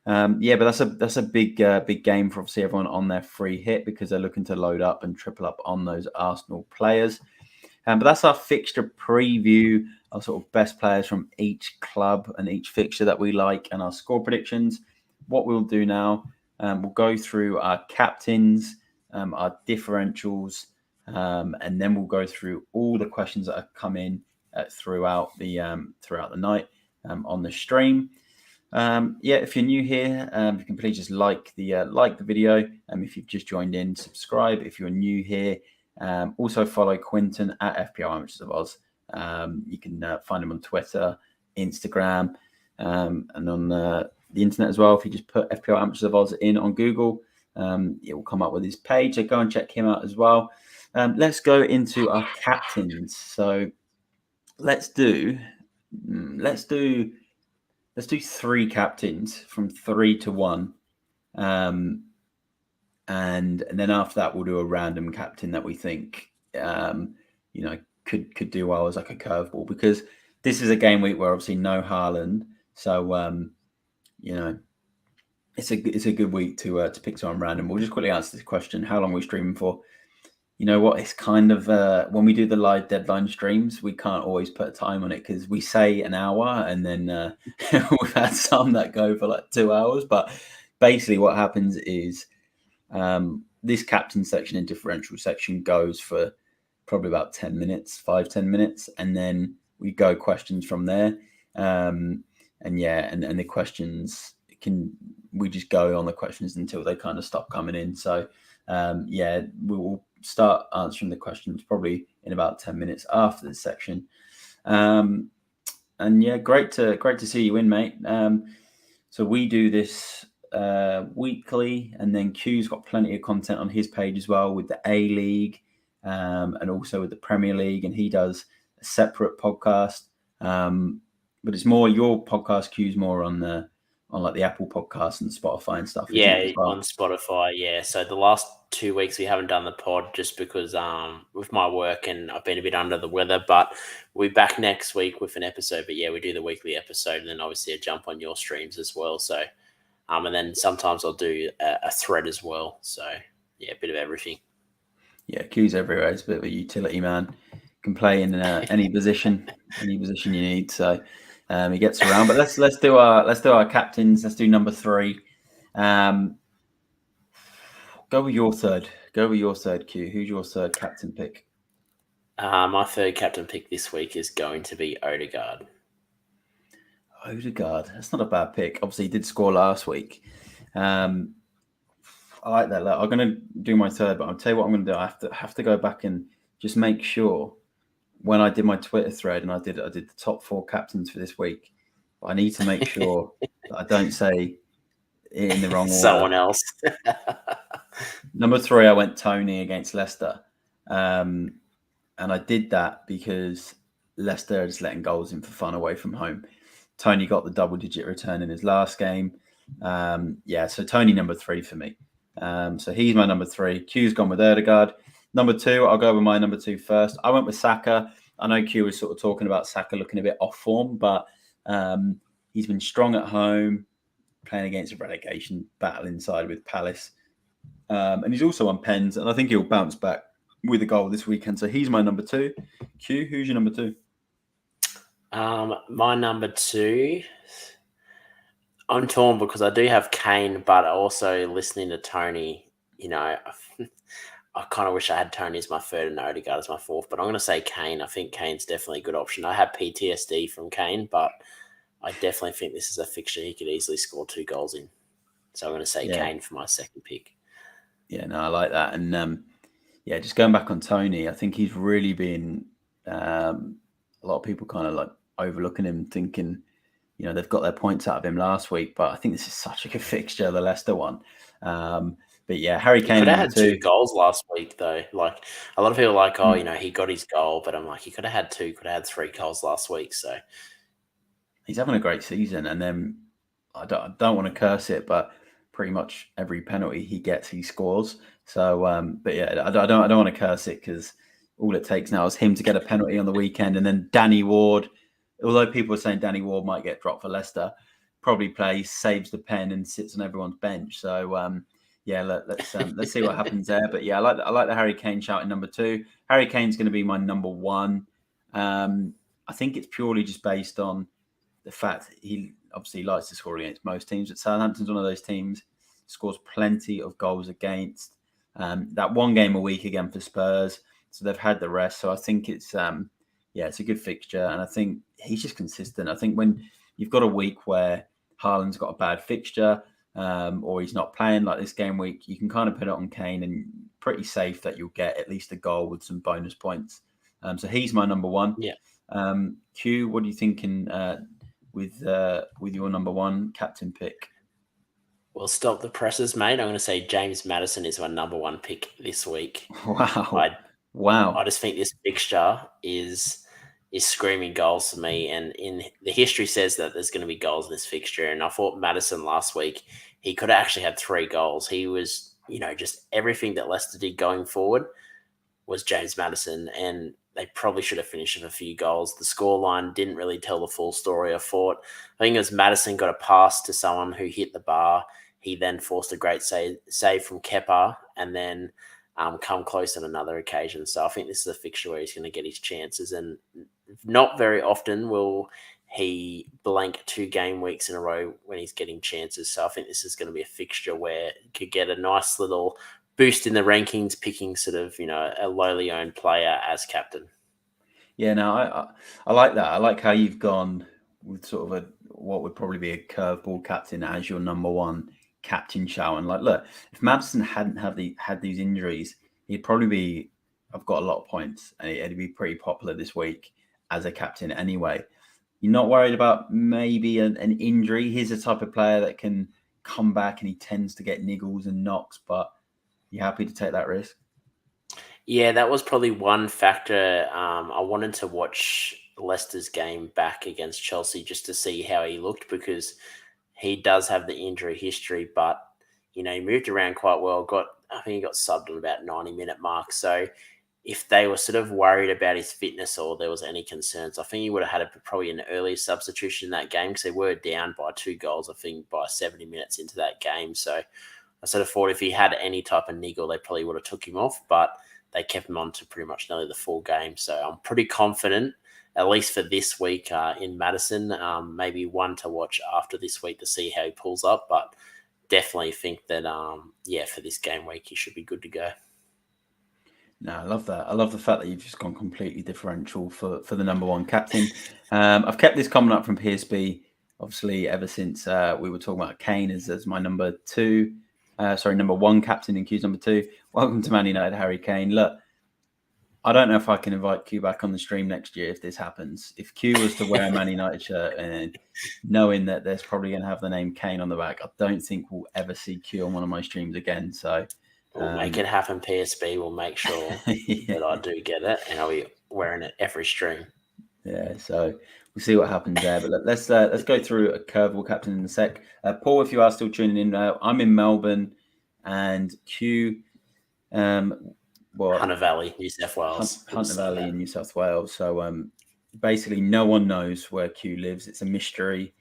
but that's a big game for obviously everyone on their free hit because they're looking to load up and triple up on those Arsenal players. But that's our fixture preview, our sort of best players from each club and each fixture that we like, and our score predictions. What we'll do now, We'll go through our captains, our differentials, and then we'll go through all the questions that have come in throughout the night on the stream. If you're new here, you can please just like the video. If you've just joined in, subscribe. If you're new here, also follow Quinton at FPL Amateurs of Oz. You can find him on Twitter, Instagram, and on the internet as well. If you just put FPL Amateurs of Oz in on Google, it will come up with his page. So go and check him out as well. Let's go into our captains. So let's do 3 captains from 3 to 1. And then after that, we'll do a random captain that we think, could do well as like a curveball, because this is a game week where obviously no Haaland. So, it's a good week to pick someone random. We'll just quickly answer this question. How long are we streaming for? You know what? It's kind of when we do the live deadline streams, we can't always put a time on it because we say an hour and then we've had some that go for like 2 hours. But basically what happens is this captain section and differential section goes for probably about 10 minutes, 5-10 minutes. And then we go questions from there. And the questions we just go on the questions until they kind of stop coming in. So we will start answering the questions probably in about 10 minutes after this section. Great to see you in, mate. So we do this weekly, and then Q's got plenty of content on his page as well with the A League and also with the Premier League, and he does a separate podcast. But it's more your podcast, Q's more on like the Apple podcast and Spotify and stuff. Yeah, on Spotify. Yeah. So the last 2 weeks we haven't done the pod just because with my work and I've been a bit under the weather, but we'll be back next week with an episode. But yeah, we do the weekly episode and then obviously a jump on your streams as well. So, and then sometimes I'll do a thread as well. So yeah, a bit of everything. Yeah, Q's everywhere. He's a bit of a utility man. Can play in any position you need. So he gets around. But let's do our captains. Let's do number 3. Go with your third. Q. Who's your third captain pick? My third captain pick this week is going to be Odegaard. That's not a bad pick. Obviously, he did score last week. I like that. I'm going to do my third, but I'll tell you what I'm going to do. I have to go back and just make sure when I did my Twitter thread and I did the top 4 captains for this week. I need to make sure that I don't say it in the wrong order. Someone else. Number 3, I went Tony against Leicester. And I did that because Leicester are just letting goals in for fun away from home. Tony got the double-digit return in his last game. So Tony number 3 for me. So he's my number 3. Q's gone with Odegaard. Number 2, I'll go with my number 2 first. I went with Saka. I know Q was sort of talking about Saka looking a bit off form, but he's been strong at home, playing against a relegation battle inside with Palace. And he's also on pens, and I think he'll bounce back with a goal this weekend. So he's my number 2. Q, who's your number 2? My number 2, I'm torn because I do have Kane, but also listening to Tony, I kind of wish I had Tony as my third and Odegaard as my fourth, but I'm going to say Kane. I think Kane's definitely a good option. I have PTSD from Kane, but I definitely think this is a fixture he could easily score 2 goals in. So I'm going to say Kane for my second pick. Yeah, no, I like that. And just going back on Tony, I think he's really been a lot of people kind of like overlooking him, thinking, they've got their points out of him last week, but I think this is such a good fixture, the Leicester one. But yeah, Harry Kane could have had 2 goals last week, though. Like a lot of people are like, he got his goal, but I'm like, he could have had 2, could have had 3 goals last week. So he's having a great season, and then I don't want to curse it, but pretty much every penalty he gets, he scores. So, but yeah, I don't want to curse it because all it takes now is him to get a penalty on the weekend, and then Danny Ward. Although people are saying Danny Ward might get dropped for Leicester, probably plays, saves the pen, and sits on everyone's bench. So. Let's see what happens there. But yeah, I like the Harry Kane shout in number 2. Harry Kane's going to be my number 1. I think it's purely just based on the fact that he obviously likes to score against most teams. But Southampton's one of those teams. scores plenty of goals against. That one game a week again for Spurs, so they've had the rest. So I think it's it's a good fixture, and I think he's just consistent. I think when you've got a week where Haaland's got a bad fixture, or he's not playing like this game week, you can kind of put it on Kane and pretty safe that you'll get at least a goal with some bonus points. So he's my number one. Yeah. Q, what are you thinking with your number one captain pick? Well, stop the presses, mate. I'm going to say James Maddison is my number one pick this week. Wow. I just think this fixture is screaming goals for me, and in the history says that there's going to be goals in this fixture. And I thought Maddison last week, he could have actually had 3 goals. He was, just everything that Leicester did going forward was James Maddison, and they probably should have finished with a few goals. The scoreline didn't really tell the full story. I think it was Maddison got a pass to someone who hit the bar. He then forced a great save from Kepa, and then come close on another occasion. So I think this is a fixture where he's going to get his chances, and not very often will he blank 2 game weeks in a row when he's getting chances. So I think this is going to be a fixture where he could get a nice little boost in the rankings, picking sort of, a lowly owned player as captain. Yeah, no, I like that. I like how you've gone with sort of what would probably be a curveball captain as your number one captain shout. And like, look, if Maddison hadn't had these injuries, he'd probably be, I've got a lot of points, and it'd be pretty popular this week as a captain anyway. You're not worried about maybe an injury. He's a type of player that can come back, and he tends to get niggles and knocks, but you happy to take that risk? Yeah, that was probably one factor. I wanted to watch Leicester's game back against Chelsea just to see how he looked, because he does have the injury history, but he moved around quite well. I think he got subbed on about 90-minute mark. So if they were sort of worried about his fitness or there was any concerns, I think he would have had probably an early substitution in that game, because they were down by 2 goals, I think, by 70 minutes into that game. So I sort of thought if he had any type of niggle, they probably would have took him off, but they kept him on to pretty much nearly the full game. So I'm pretty confident, at least for this week, in Maddison. Maybe one to watch after this week to see how he pulls up, but definitely think that, for this game week, he should be good to go. No, I love that. I love the fact that you've just gone completely differential for the number one captain. I've kept this comment up from PSB, obviously, ever since we were talking about Kane as my number one captain in Q's number 2. Welcome to Man United, Harry Kane. Look, I don't know if I can invite Q back on the stream next year if this happens. If Q was to wear a Man United shirt and knowing that there's probably going to have the name Kane on the back, I don't think we'll ever see Q on one of my streams again. So we'll make it happen. PSB will make sure that I do get it, and I'll be wearing it every stream. Yeah, so we'll see what happens there. But let's go through a curveball captain in a sec. Paul, if you are still tuning in, I'm in Melbourne, and Q, Hunter Valley, New South Wales. Hunter Valley in New South Wales. So basically, no one knows where Q lives. It's a mystery.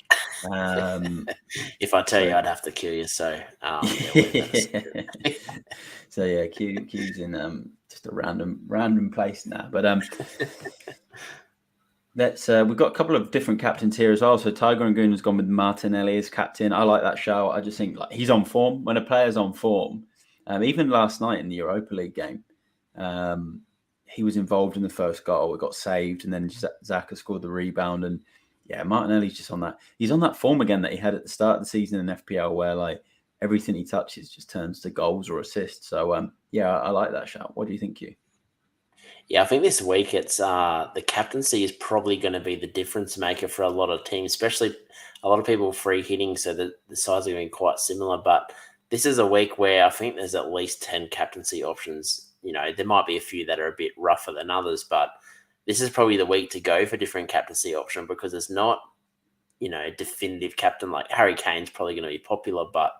If I tell you, I'd have to kill you. So, so yeah, Q's in just a random place now. But we've got a couple of different captains here as well. So Tiger and Goon has gone with Martinelli as captain. I like that shout. I just think he's on form. When a player's on form, even last night in the Europa League game, he was involved in the first goal. It got saved, and then Xhaka scored the rebound. And yeah, Martinelli's just on that. He's on that form again that he had at the start of the season in FPL, where everything he touches just turns to goals or assists. So I like that shout. What do you think, you? Yeah, I think this week it's the captaincy is probably going to be the difference maker for a lot of teams, especially a lot of people free hitting, so the sides are going to be quite similar. But this is a week where I think there's at least 10 captaincy options. There might be a few that are a bit rougher than others, but this is probably the week to go for different captaincy option, because it's not, a definitive captain. Like Harry Kane's probably going to be popular, but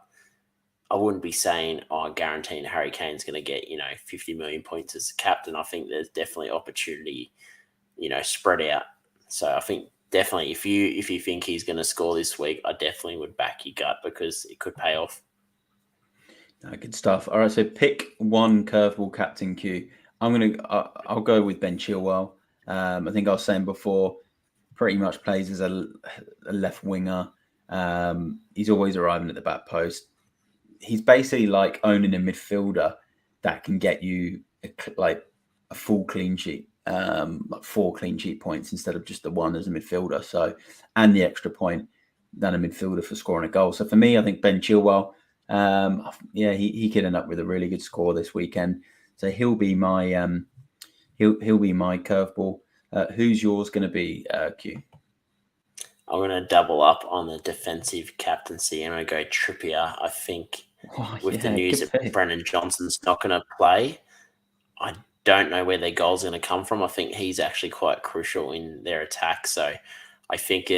I wouldn't be saying, guaranteeing Harry Kane's going to get, 50 million points as a captain. I think there's definitely opportunity, spread out. So I think definitely if you think he's going to score this week, I definitely would back your gut, because it could pay off. Good stuff. All right, so pick one curveball captain, Q. I'll go with Ben Chilwell. I think I was saying before, pretty much plays as a left winger. He's always arriving at the back post. he's basically like owning a midfielder that can get you a full clean sheet, like 4 clean sheet points instead of just the one as a midfielder. So, and the extra point than a midfielder for scoring a goal. So for me, I think Ben Chilwell, he could end up with a really good score this weekend. So he'll be my he'll be my curveball. Who's yours going to be, Q? I'm going to double up on the defensive captaincy and I go Trippier. I think with the news that Brennan Johnson's not going to play, I don't know where their goal's going to come from. I think he's actually quite crucial in their attack. So I think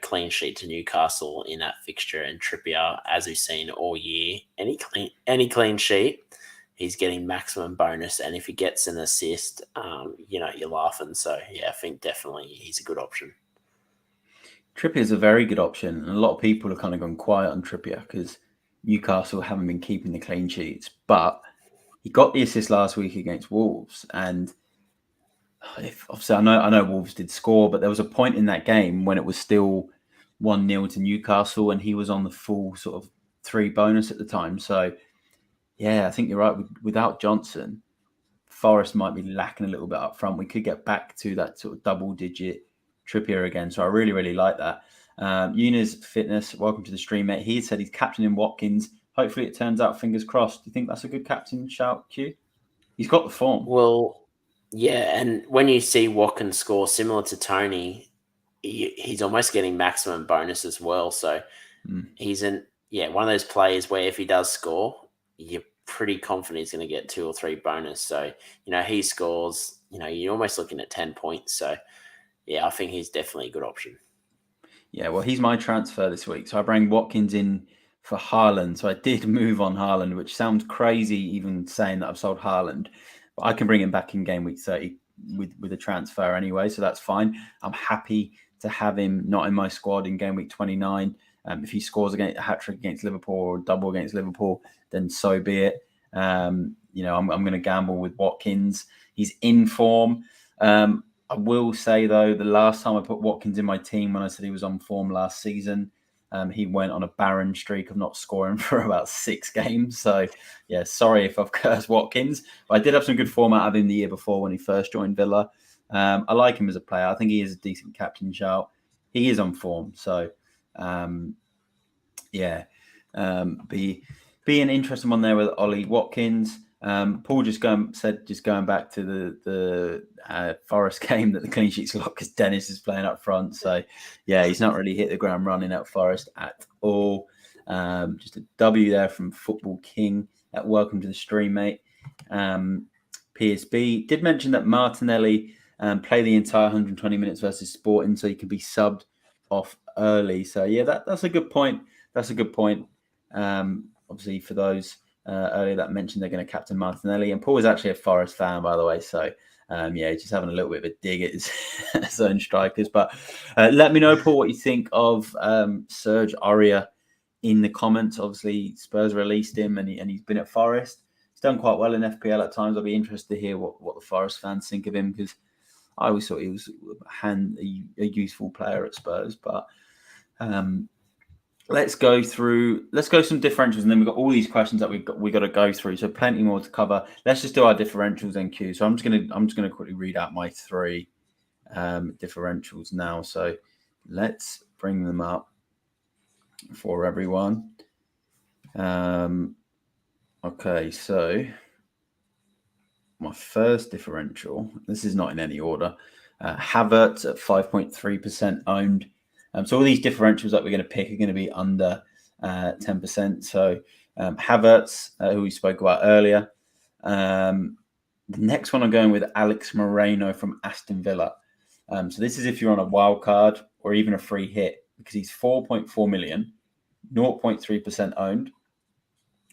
clean sheet to Newcastle in that fixture, and Trippier, as we've seen all year, any clean sheet, he's getting maximum bonus. And if he gets an assist, you're laughing. So yeah, I think definitely he's a good option. Trippier is a very good option, and a lot of people have kind of gone quiet on Trippier because Newcastle haven't been keeping the clean sheets. But he got the assist last week against Wolves, and obviously I know Wolves did score, but there was a point in that game when it was still 1-0 to Newcastle, and he was on the full sort of 3 bonus at the time. So yeah, I think you're right. Without Johnson, Forest might be lacking a little bit up front. We could get back to that sort of double-digit Trippier again. So I really, really like that. Yunus Fitness, welcome to the stream, mate. He said he's captaining Watkins. Hopefully it turns out, fingers crossed. Do you think that's a good captain shout, Q? He's got the form. Well, yeah, and when you see Watkins score similar to Tony, he's almost getting maximum bonus as well. So he's one of those players where if he does score, you're pretty confident he's going to get 2 or 3 bonus. So, he scores, you're almost looking at 10 points. So, yeah, I think he's definitely a good option. Yeah, well, he's my transfer this week. So I bring Watkins in for Haaland. So I did move on Haaland, which sounds crazy even saying that I've sold Haaland. But I can bring him back in game week 30 with a transfer anyway. So that's fine. I'm happy to have him not in my squad in game week 29. If he scores a hat-trick against Liverpool or a double against Liverpool, then so be it. I'm going to gamble with Watkins. He's in form. I will say, though, the last time I put Watkins in my team when I said he was on form last season, he went on a barren streak of not scoring for about 6 games. So, yeah, sorry if I've cursed Watkins. But I did have some good form out of him the year before when he first joined Villa. I like him as a player. I think he is a decent captain shout. He is on form. So, be an interesting one there with Ollie Watkins. Paul just going back to the Forest game that the clean sheets lock because Dennis is playing up front. So yeah, he's not really hit the ground running at Forest at all. Just a W there from Football King. Welcome to the stream, mate. PSB did mention that Martinelli play the entire 120 minutes versus Sporting, so he could be subbed off early. So yeah, that's a good point. That's a good point. Obviously, for those earlier that mentioned they're going to captain Martinelli, and Paul is actually a Forest fan, by the way. So just having a little bit of a dig at his own strikers. But let me know, Paul, what you think of Serge Aurier in the comments. Obviously, Spurs released him, and he's been at Forest. He's done quite well in FPL at times. I'll be interested to hear what the Forest fans think of him, because I always thought he was a useful player at Spurs. But let's go some differentials, and then we've got all these questions that we got to go through. So plenty more to cover. Let's just do our differentials then, Q. So I'm just gonna quickly read out my 3 differentials now. So let's bring them up for everyone. Okay, so my first differential. This is not in any order. Havertz at 5.3% owned. So all these differentials that we're going to pick are going to be under 10%. So Havertz, who we spoke about earlier. The next one I'm going with Alex Moreno from Aston Villa. So this is if you're on a wild card or even a free hit, because he's 4.4 million, 0.3% owned.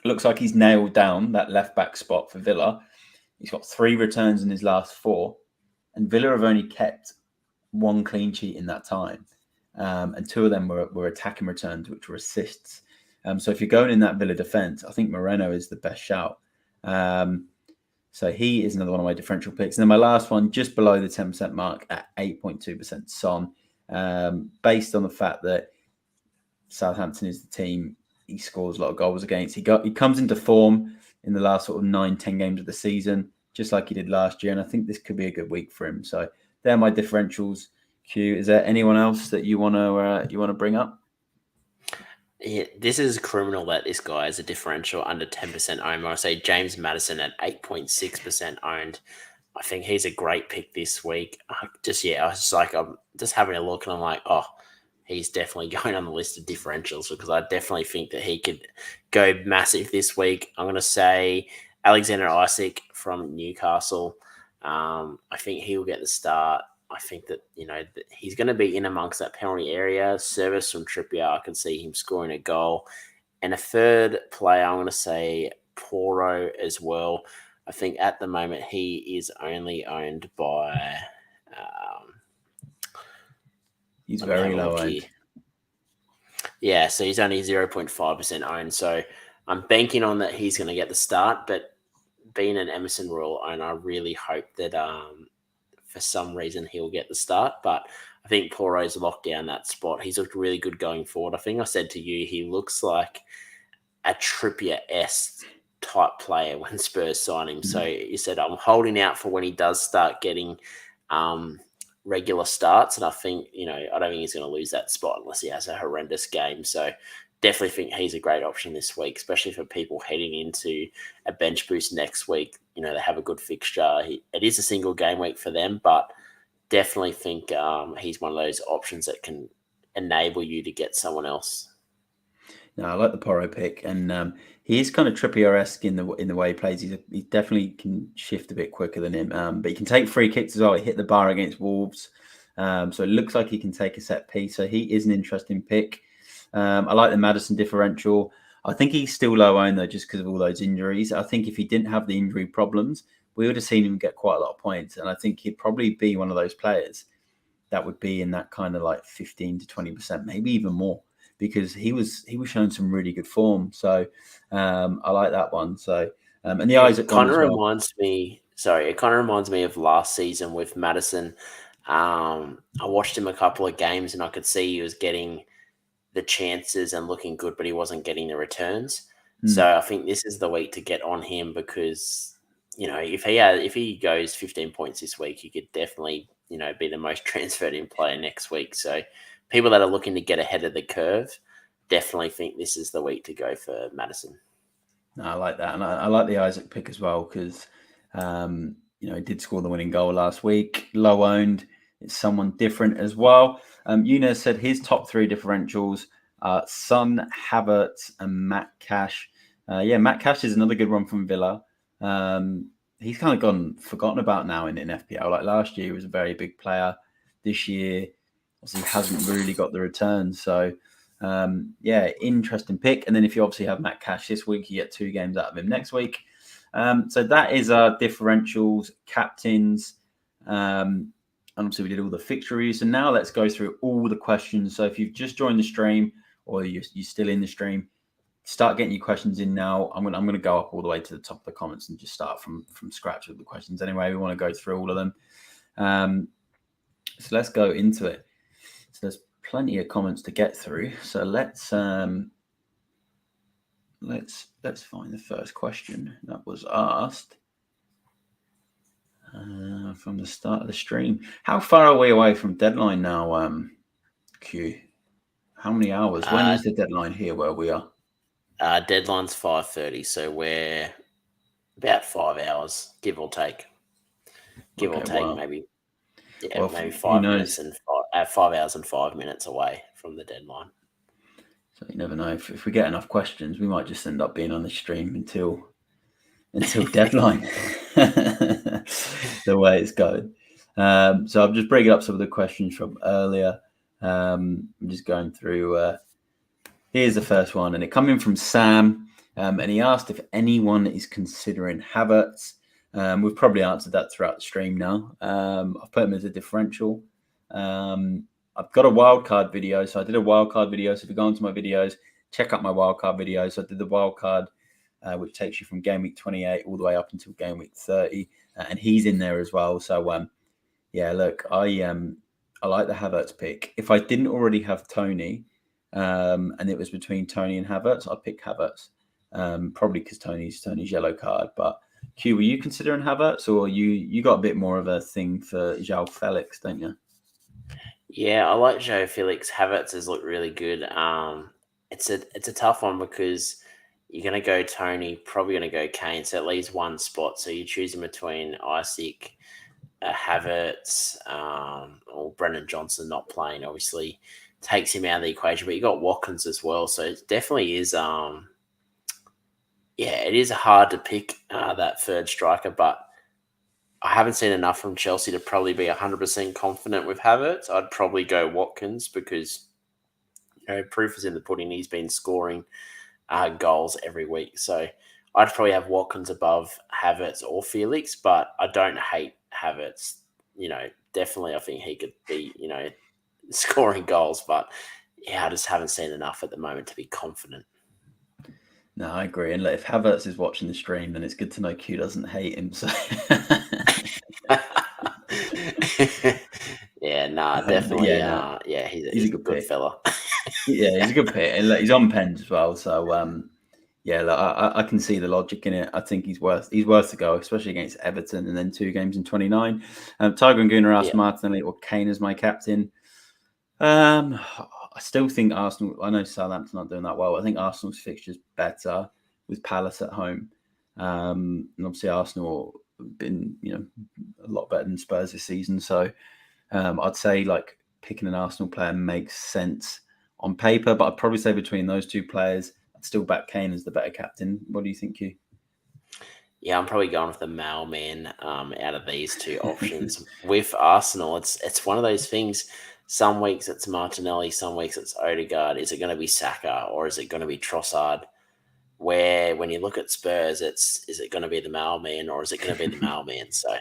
Looks like he's nailed down that left back spot for Villa. He's got 3 returns in his last 4, and Villa have only kept 1 clean sheet in that time. And 2 of them were attacking returns, which were assists. So if you're going in that Villa defence, I think Moreno is the best shout. So he is another one of my differential picks. And then my last one, just below the 10% mark at 8.2%, Son. Based on the fact that Southampton is the team he scores a lot of goals against. He comes into form in the last sort of 9-10 games of the season, just like he did last year. And I think this could be a good week for him. So they're my differentials. Q, is there anyone else that you want to bring up? Yeah, this is criminal that this guy has a differential under 10% owned. I say James Madison at 8.6% owned. I think he's a great pick this week. I was just having a look and I'm like, oh, he's definitely going on the list of differentials because I definitely think that he could go massive this week. I'm going to say Alexander Isak from Newcastle. I think he will get the start. I think that, that he's going to be in amongst that penalty area. Service from Trippier, I can see him scoring a goal. And a third player, I'm going to say Poro as well. I think at the moment he is only owned by... he's very low owned. Yeah, so he's only 0.5% owned. So I'm banking on that he's going to get the start. But being an Emerson Royal owner, I really hope that... for some reason he'll get the start, but I think Poro's locked down that spot. He's looked really good going forward. I think I said to you, he looks like a Trippier-esque type player when Spurs sign him. So you said I'm holding out for when he does start getting regular starts, and I think, I don't think he's going to lose that spot unless he has a horrendous game. So definitely think he's a great option this week, especially for people heading into a bench boost next week. They have a good fixture. It is a single game week for them, but definitely think he's one of those options that can enable you to get someone else. No, I like the Poro pick, and he is kind of Trippier-esque in the way he plays. He definitely can shift a bit quicker than him, but he can take free kicks as well. He hit the bar against Wolves, so it looks like he can take a set piece. So he is an interesting pick. I like the Madison differential. I think he's still low owned though, just because of all those injuries. I think if he didn't have the injury problems, we would have seen him get quite a lot of points. And I think he'd probably be one of those players that would be in that kind of like 15 to 20%, maybe even more, because he was showing some really good form. So I like that one. So and the Isaac one as well. It kind of reminds me of last season with Madison. I watched him a couple of games and I could see he was getting the chances and looking good, but he wasn't getting the returns. So I think this is the week to get on him because, if he goes 15 points this week, he could definitely, be the most transferred in player next week. So people that are looking to get ahead of the curve definitely think this is the week to go for Madison. No, I like that. And I like the Isaac pick as well because, he did score the winning goal last week. Low owned. It's someone different as well. Yunus said his top three differentials are Son, Havertz, and Matt Cash. Matt Cash is another good one from Villa. He's kind of gone forgotten about now in FPL. Like last year, he was a very big player. This year, obviously, he hasn't really got the returns. So, interesting pick. And then if you obviously have Matt Cash this week, you get 2 games out of him next week. So that is our differentials, captains. And obviously, we did all the fixture reviews. So now let's go through all the questions. So if you've just joined the stream or you're still in the stream, start getting your questions in now. I'm going to go up all the way to the top of the comments and just start from scratch with the questions. Anyway, we want to go through all of them. So let's go into it. So there's plenty of comments to get through. So let's find the first question that was asked. From the start of the stream. How far are we away from deadline now, Q? How many hours? When is the deadline here where we are? Deadline's 5:30, so we're about 5 hours, give or take. Maybe. Yeah, well, maybe 5 minutes and 5 hours and 5 minutes away from the deadline. So you never know. If we get enough questions, we might just end up being on the stream until deadline. The way it's going. So I'm just bringing up some of the questions from earlier. I'm just going through. Here's the first one, and it come in from Sam, and he asked if anyone is considering Havertz. We've probably answered that throughout the stream now. I've put him as a differential. I've got a wildcard video, so I did a wildcard video. So if you go onto my videos, check out my wildcard video. So I did the wildcard, which takes you from game week 28 all the way up until game week 30, and he's in there as well. So look, I like the Havertz pick. If I didn't already have Tony, and it was between Tony and Havertz. I'd pick Havertz, probably because Tony's yellow card. But Q, were you considering Havertz, or you got a bit more of a thing for João Felix, don't you? Yeah, I like Joe Felix. Havertz has looked really good. It's a tough one because you're going to go Tony, probably going to go Kane, so it leaves one spot. So you're choosing between Isaac, Havertz, or Brennan Johnson not playing. Obviously, takes him out of the equation. But you got Watkins as well, so it definitely is. It is hard to pick that third striker, but I haven't seen enough from Chelsea to probably be 100% confident with Havertz. I'd probably go Watkins because proof is in the pudding. He's been scoring goals every week. So I'd probably have Watkins above Havertz or Felix, but I don't hate Havertz. Definitely I think he could be, scoring goals, but yeah, I just haven't seen enough at the moment to be confident. No, I agree. And if Havertz is watching the stream, then it's good to know Q doesn't hate him. So definitely. Yeah, He's a good fella. Yeah, he's a good pick, and he's on pens as well. So I can see the logic in it. I think he's worth to go, especially against Everton, and then 2 games in 29. Tiger and Gunnar asked Martinelli or Kane as my captain. I still think Arsenal. I know Southampton not doing that well. I think Arsenal's fixture's better with Palace at home, and obviously Arsenal have been a lot better than Spurs this season. So I'd say picking an Arsenal player makes sense on paper, but I'd probably say between those two players, I'd still back Kane as the better captain. What do you think, Hugh? Yeah, I'm probably going with the mailman out of these two options. With Arsenal, it's one of those things. Some weeks it's Martinelli, some weeks it's Odegaard. Is it going to be Saka or is it going to be Trossard? Where when you look at Spurs, is it going to be the mailman or is it going to be the mailman? So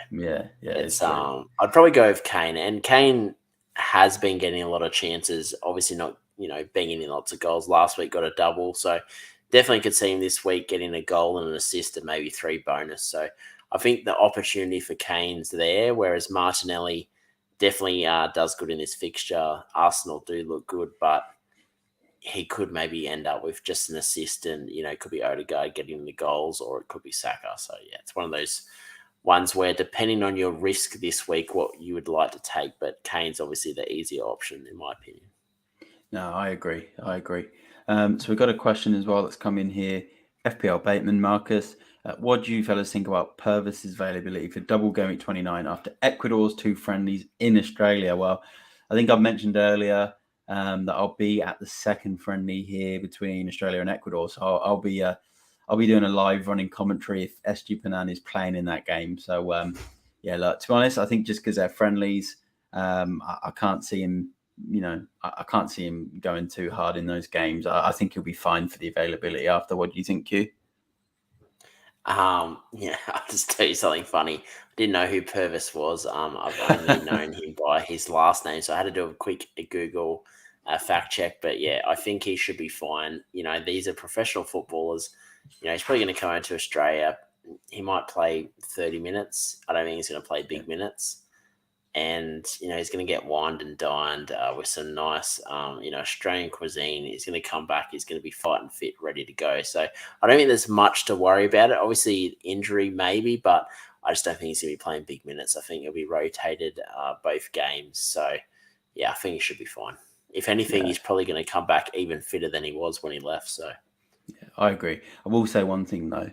it's I'd probably go with Kane, and Kane has been getting a lot of chances. Obviously not banging in lots of goals. Last week got a double, so definitely could see him this week getting a goal and an assist and maybe 3 bonus. So I think the opportunity for Kane's there, whereas Martinelli definitely does good in this fixture. Arsenal do look good, but he could maybe end up with just an assist and, it could be Odegaard getting the goals or it could be Saka. So, yeah, it's one of those ones where depending on your risk this week, what you would like to take, but Kane's obviously the easier option in my opinion. No, I agree. So we've got a question as well that's come in here. FPL Bateman, Marcus, what do you fellas think about Purvis's availability for double game week 29 after Ecuador's 2 friendlies in Australia? Well, I think I've mentioned earlier that I'll be at the second friendly here between Australia and Ecuador. So I'll be doing a live running commentary if SG Panan is playing in that game. So look, to be honest, I think just because they're friendlies, I can't see him. I can't see him going too hard in those games. I think he'll be fine for the availability after. What do you think, Q? I'll just tell you something funny. I didn't know who Purvis was. I've only known him by his last name, so I had to do a quick Google fact check. But yeah, I think he should be fine. These are professional footballers. He's probably going to come over to Australia. He might play 30 minutes. I don't think he's going to play big minutes. And, he's going to get wined and dined with some nice, Australian cuisine. He's going to come back. He's going to be fighting fit, ready to go. So I don't think there's much to worry about it. Obviously, injury maybe, but I just don't think he's going to be playing big minutes. I think he'll be rotated both games. So, yeah, I think he should be fine. If anything, he's probably going to come back even fitter than he was when he left. So, yeah, I agree. I will say one thing, though.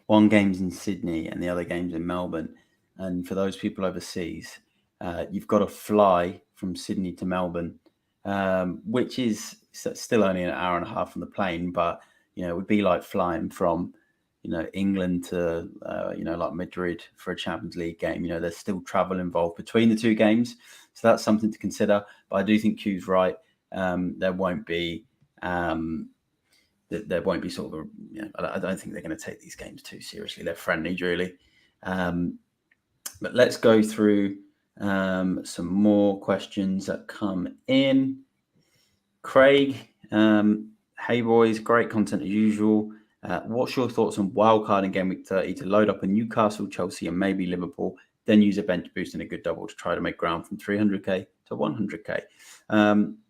One game's in Sydney and the other game's in Melbourne. And for those people overseas, you've got to fly from Sydney to Melbourne, which is still only an hour and a half on the plane. But, it would be like flying from, England to, like Madrid for a Champions League game. There's still travel involved between the 2 games. So that's something to consider. But I do think Q's right. There won't be sort of I don't think they're going to take these games too seriously. They're friendly, really. But let's go through some more questions that come in. Craig, hey boys, great content as usual. What's your thoughts on wildcard in game week 30 to load up a Newcastle, Chelsea, and maybe Liverpool then use a bench boost and a good double to try to make ground from 300k to 100k.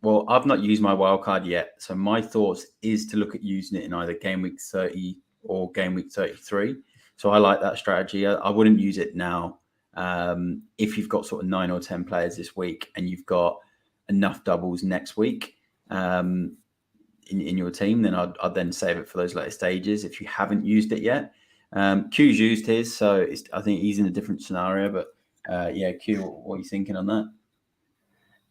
Well, I've not used my wildcard yet, so my thoughts is to look at using it in either game week 30 or game week 33. So I like that strategy. I wouldn't use it now. If you've got sort of 9 or 10 players this week and you've got enough doubles next week in your team, then I'd then save it for those later stages if you haven't used it yet. Q's used his, so I think he's in a different scenario. But yeah, Q, what are you thinking on that?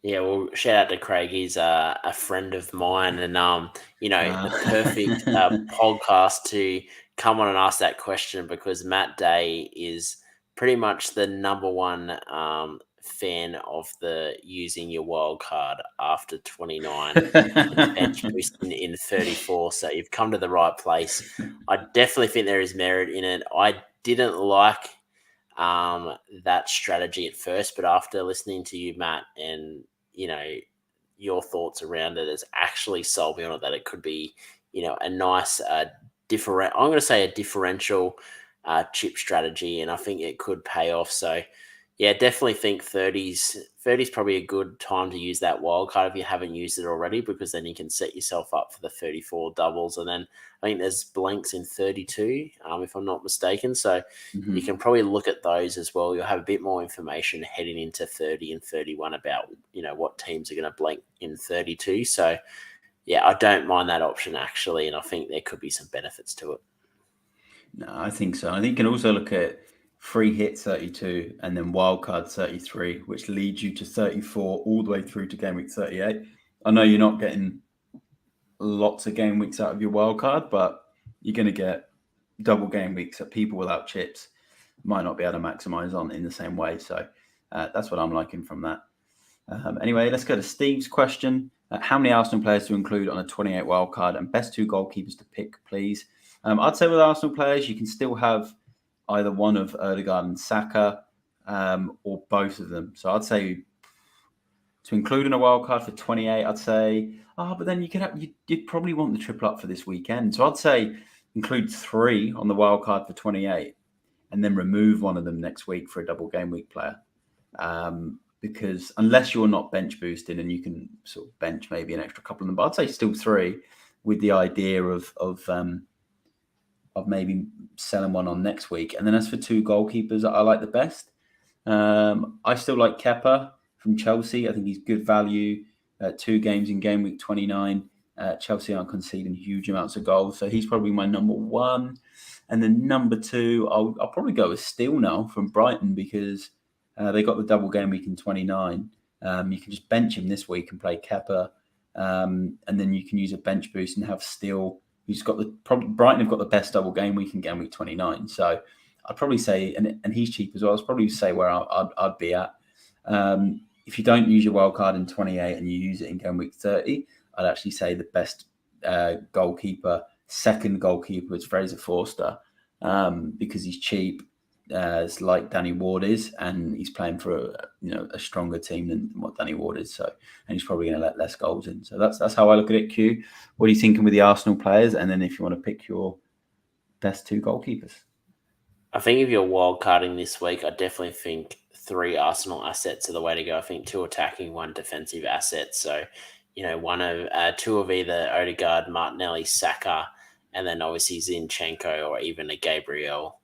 Yeah, well, shout out to Craig. He's a friend of mine, and the perfect podcast to come on and ask that question, because Matt Day is pretty much the number one fan of the using your wild card after 29 and bench boosting in 34. So you've come to the right place. I definitely think there is merit in it. I didn't like that strategy at first, but after listening to you, Matt, and your thoughts around it has actually sold me on it, that it could be a nice different. I'm going to say a differential chip strategy, and I think it could pay off. So yeah, definitely think 30's probably a good time to use that wild card if you haven't used it already, because then you can set yourself up for the 34 doubles. And then I think there's blanks in 32, if I'm not mistaken. So you can probably look at those as well. You'll have a bit more information heading into 30 and 31 about, what teams are going to blank in 32. So yeah, I don't mind that option actually. And I think there could be some benefits to it. No, I think so. I think you can also look at free hit 32 and then wildcard 33, which leads you to 34 all the way through to game week 38. I know you're not getting lots of game weeks out of your wildcard, but you're going to get double game weeks that people without chips might not be able to maximize on in the same way. So that's what I'm liking from that. Anyway, let's go to Steve's question. How many Arsenal players to include on a 28 wildcard, and best 2 goalkeepers to pick, please? I'd say with Arsenal players, you can still have either one of Odegaard and Saka, or both of them. So I'd say to include in a wild card for 28, I'd say, but then you'd probably want the triple up for this weekend. So I'd say include 3 on the wild card for 28, and then remove one of them next week for a double game week player. Because unless you're not bench boosting, and you can sort of bench maybe an extra couple of them, but I'd say still 3, with the idea of maybe selling one on next week. And then as for 2 goalkeepers, I like the best. I still like Kepa from Chelsea. I think he's good value. 2 games in game week 29. Chelsea aren't conceding huge amounts of goals, so he's probably my number 1. And then number 2, I'll probably go with Steele now from Brighton, because they got the double game week in 29. You can just bench him this week and play Kepa, and then you can use a bench boost and have Steele, who's got Brighton have got the best double game week in game week 29. So I'd probably say, and he's cheap as well, I'd probably say where I'd be at. If you don't use your wild card in 28 and you use it in game week 30, I'd actually say the best goalkeeper, second goalkeeper, is Fraser Forster, because he's cheap. It's like Danny Ward is, and he's playing for a stronger team than what Danny Ward is. So, and he's probably going to let less goals in. So that's how I look at it. Q, what are you thinking with the Arsenal players? And then if you want to pick your best 2 goalkeepers, I think if you're wildcarding this week, I definitely think 3 Arsenal assets are the way to go. I think 2 attacking, 1 defensive asset. So, 2 of either Odegaard, Martinelli, Saka, and then obviously Zinchenko or even a Gabriel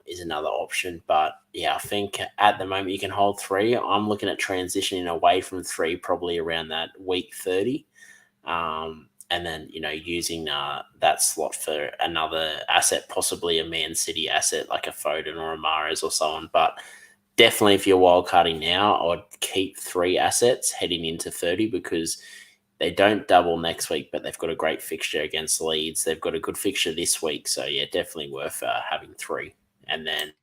is another option. But yeah, I think at the moment you can hold 3. I'm looking at transitioning away from 3 probably around that week 30. And then, using that slot for another asset, possibly a Man City asset like a Foden or a Mahrez or so on. But definitely if you're wildcarding now, I'd keep 3 assets heading into 30, because they don't double next week, but they've got a great fixture against Leeds. They've got a good fixture this week. So, yeah, definitely worth having 3. And then,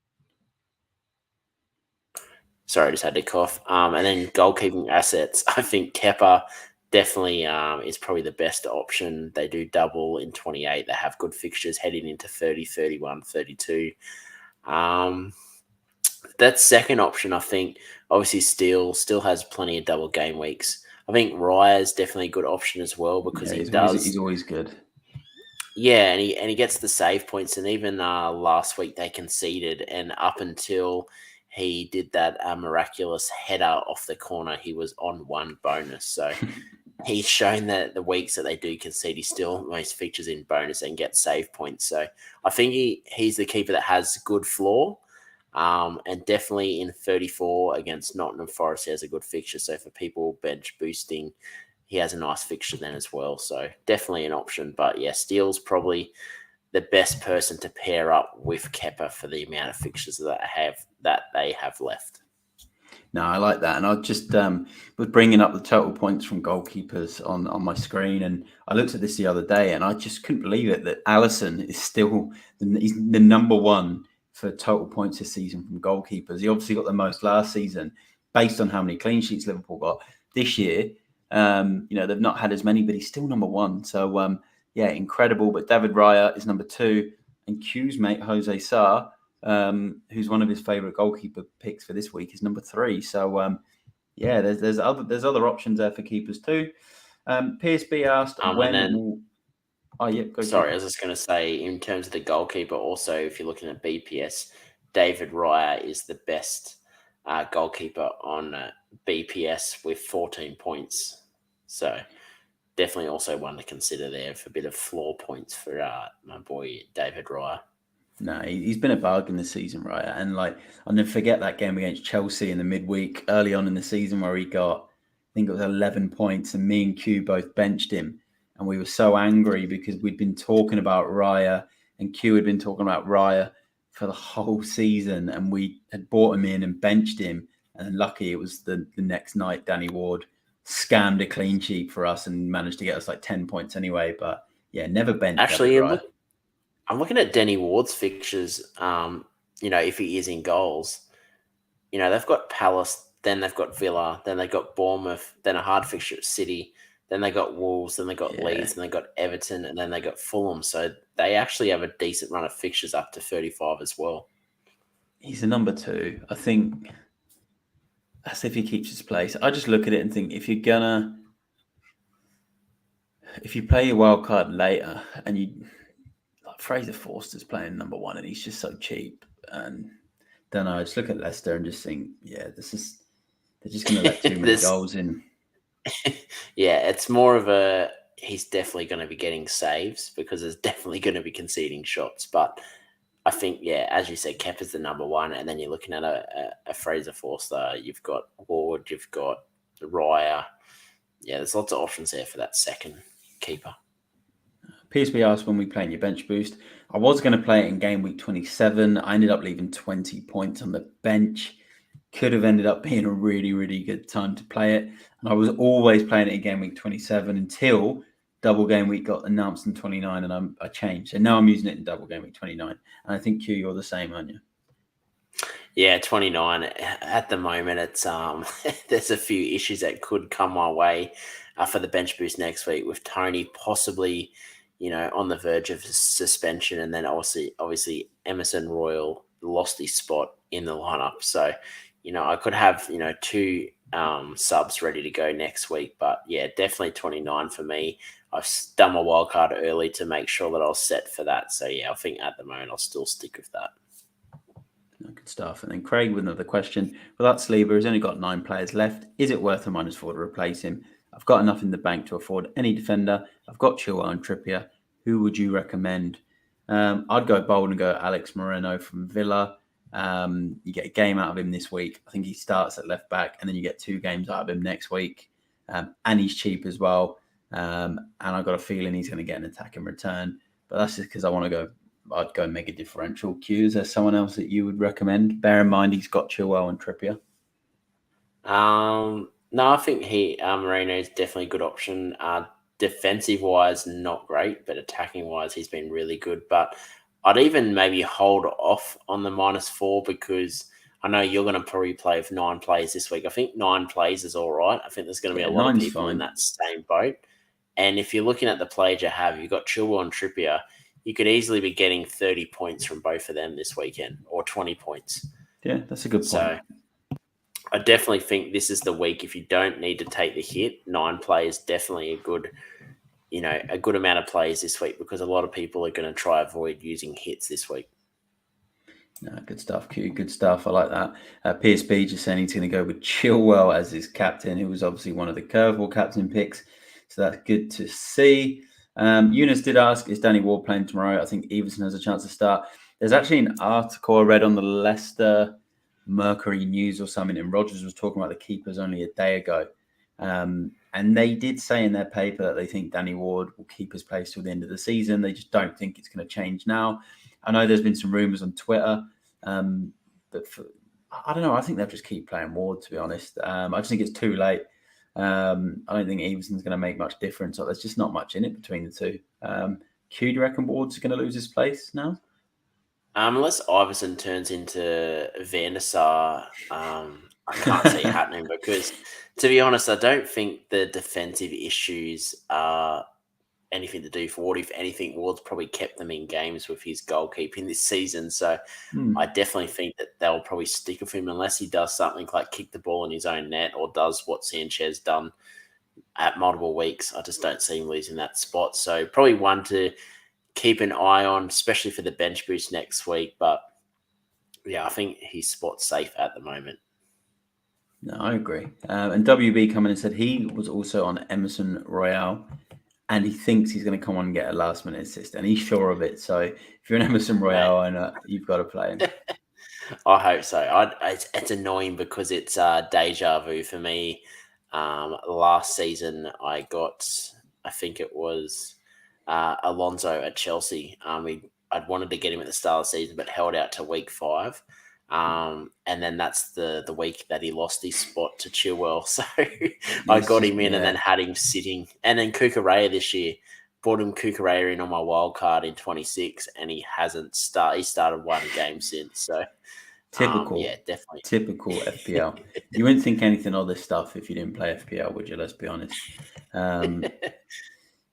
sorry, I just had to cough. And then goalkeeping assets, I think Kepa definitely is probably the best option. They do double in 28. They have good fixtures heading into 30, 31, 32. That second option, I think, obviously still has plenty of double game weeks. I think Raya is definitely a good option as well, because he's always good. Yeah, and he gets the save points, and even last week they conceded, and up until he did that miraculous header off the corner. He was on 1 bonus. So he's shown that the weeks that they do concede, he still most features in bonus and gets save points. So I think he's the keeper that has good floor. And definitely in 34 against Nottingham Forest, he has a good fixture. So for people bench boosting, he has a nice fixture then as well. So definitely an option. But yeah, Steele's probably the best person to pair up with Kepa for the amount of fixtures that they have left. No, I like that. And I just was bringing up the total points from goalkeepers on my screen. And I looked at this the other day and I just couldn't believe it that Alisson is still he's the number one for total points this season from goalkeepers. He obviously got the most last season based on how many clean sheets Liverpool got. This year, they've not had as many, but he's still number one. So, yeah, incredible. But David Raya is number 2. And Q's mate, Jose Sarr, who's one of his favourite goalkeeper picks for this week, is number 3. So, yeah, there's other options there for keepers too. PSB asked when. Oh yeah, sorry, I was just going to say, in terms of the goalkeeper, also if you're looking at BPS, David Raya is the best goalkeeper on BPS with 14 points. So definitely also one to consider there for a bit of floor points for my boy David Raya. No, he's been a bargain this season, right? And I'll never forget that game against Chelsea in the midweek early on in the season where he got, I think it was 11 points, and me and Q both benched him. And we were so angry because we'd been talking about Raya and Q had been talking about Raya for the whole season, and we had bought him in and benched him. And lucky it was the next night, Danny Ward scammed a clean sheet for us and managed to get us 10 points anyway. But yeah, never benched Actually, David Raya. I'm looking at Danny Ward's fixtures. If he is in goals, they've got Palace, then they've got Villa, then they've got Bournemouth, then a hard fixture at City, then they got Wolves, then they got Leeds, and they got Everton, and then they got Fulham. So they actually have a decent run of fixtures up to 35 as well. He's a number 2. I think that's if he keeps his place. I just look at it and think if you play your wild card later and Fraser Forster's playing number 1 and he's just so cheap, and don't know, I just look at Leicester and just think, yeah, they're just going to let too many goals in. Yeah, it's more of he's definitely going to be getting saves because there's definitely going to be conceding shots. But I think, yeah, as you said, Kepa's the number 1, and then you're looking at a Fraser Forster. You've got Ward, you've got Raya. Yeah, there's lots of options there for that second keeper. PSB asked when we play in your bench boost. I was going to play it in game week 27. I ended up leaving 20 points on the bench. Could have ended up being a really, really good time to play it. And I was always playing it in game week 27 until double game week got announced in 29 and I changed. And now I'm using it in double game week 29. And I think, Q, you're the same, aren't you? Yeah, 29. At the moment, it's there's a few issues that could come my way for the bench boost next week with Tony possibly, on the verge of suspension, and then obviously Emerson Royal lost his spot in the lineup. So, I could have 2 subs ready to go next week, but yeah, definitely 29 for me. I've done my wild card early to make sure that I was set for that. So yeah, I think at the moment I'll still stick with that. Good stuff. And then Craig with another question. Without Sleeper, he's only got 9 players left. Is it worth a -4 to replace him? I've got enough in the bank to afford any defender. I've got Chilwell and Trippier. Who would you recommend? I'd go bold and go Alex Moreno from Villa. You get a game out of him this week. I think he starts at left back, and then you get 2 games out of him next week. And he's cheap as well. And I've got a feeling he's going to get an attack in return. But that's just because I'd go mega differential. Q, is there someone else that you would recommend? Bear in mind he's got Chilwell and Trippier. No, I think Moreno is definitely a good option. Defensive wise, not great, but attacking wise, he's been really good. But I'd even maybe hold off on the -4 because I know you're going to probably play with 9 plays this week. I think 9 plays is all right. I think there's going to be a lot of people in that same boat. And if you're looking at the players you have, you've got Chilwell and Trippier. You could easily be getting 30 points from both of them this weekend, or 20 points. Yeah, that's a good point. So I definitely think this is the week. If you don't need to take the hit, 9 players definitely a good amount of plays this week because a lot of people are going to try avoid using hits this week. No, good stuff, Q. Good stuff. I like that. PSB just saying he's going to go with Chilwell as his captain, who was obviously one of the curveball captain picks. So that's good to see. Eunice did ask, is Danny Ward playing tomorrow? I think Everson has a chance to start. There's actually an article I read on the Leicester Mercury News or something, and Rogers was talking about the keepers only a day ago. And they did say in their paper that they think Danny Ward will keep his place till the end of the season. They just don't think it's going to change now. I know there's been some rumours on Twitter, but I don't know. I think they'll just keep playing Ward, to be honest. I just think it's too late. I don't think Everson's going to make much difference. There's just not much in it between the two. Q, do you reckon Ward's going to lose his place now? Unless Iverson turns into Van der Sar, I can't see it happening because, to be honest, I don't think the defensive issues are anything to do for Ward. If anything, Ward's probably kept them in games with his goalkeeping this season. So I definitely think that they'll probably stick with him unless he does something like kick the ball in his own net or does what Sanchez done at multiple weeks. I just don't see him losing that spot. So probably one to keep an eye on, especially for the bench boost next week. But yeah, I think his spot's safe at the moment. No, I agree. And WB come in and said he was also on Emerson Royale, and he thinks he's going to come on and get a last minute assist, and he's sure of it. So if you're an Emerson Royale owner, you've got to play him. I hope so. It's annoying because it's deja vu for me. Last season, I think it was Alonso at Chelsea. I'd wanted to get him at the start of the season, but held out to week 5. And then that's the week that he lost his spot to Chilwell. So I got him in and then had him sitting. And then Kukurea this year, bought him Kukurea in on my wild card in 26, and he hasn't started. He started one game since. So typical, yeah, definitely typical FPL. You wouldn't think anything of this stuff if you didn't play FPL, would you? Let's be honest.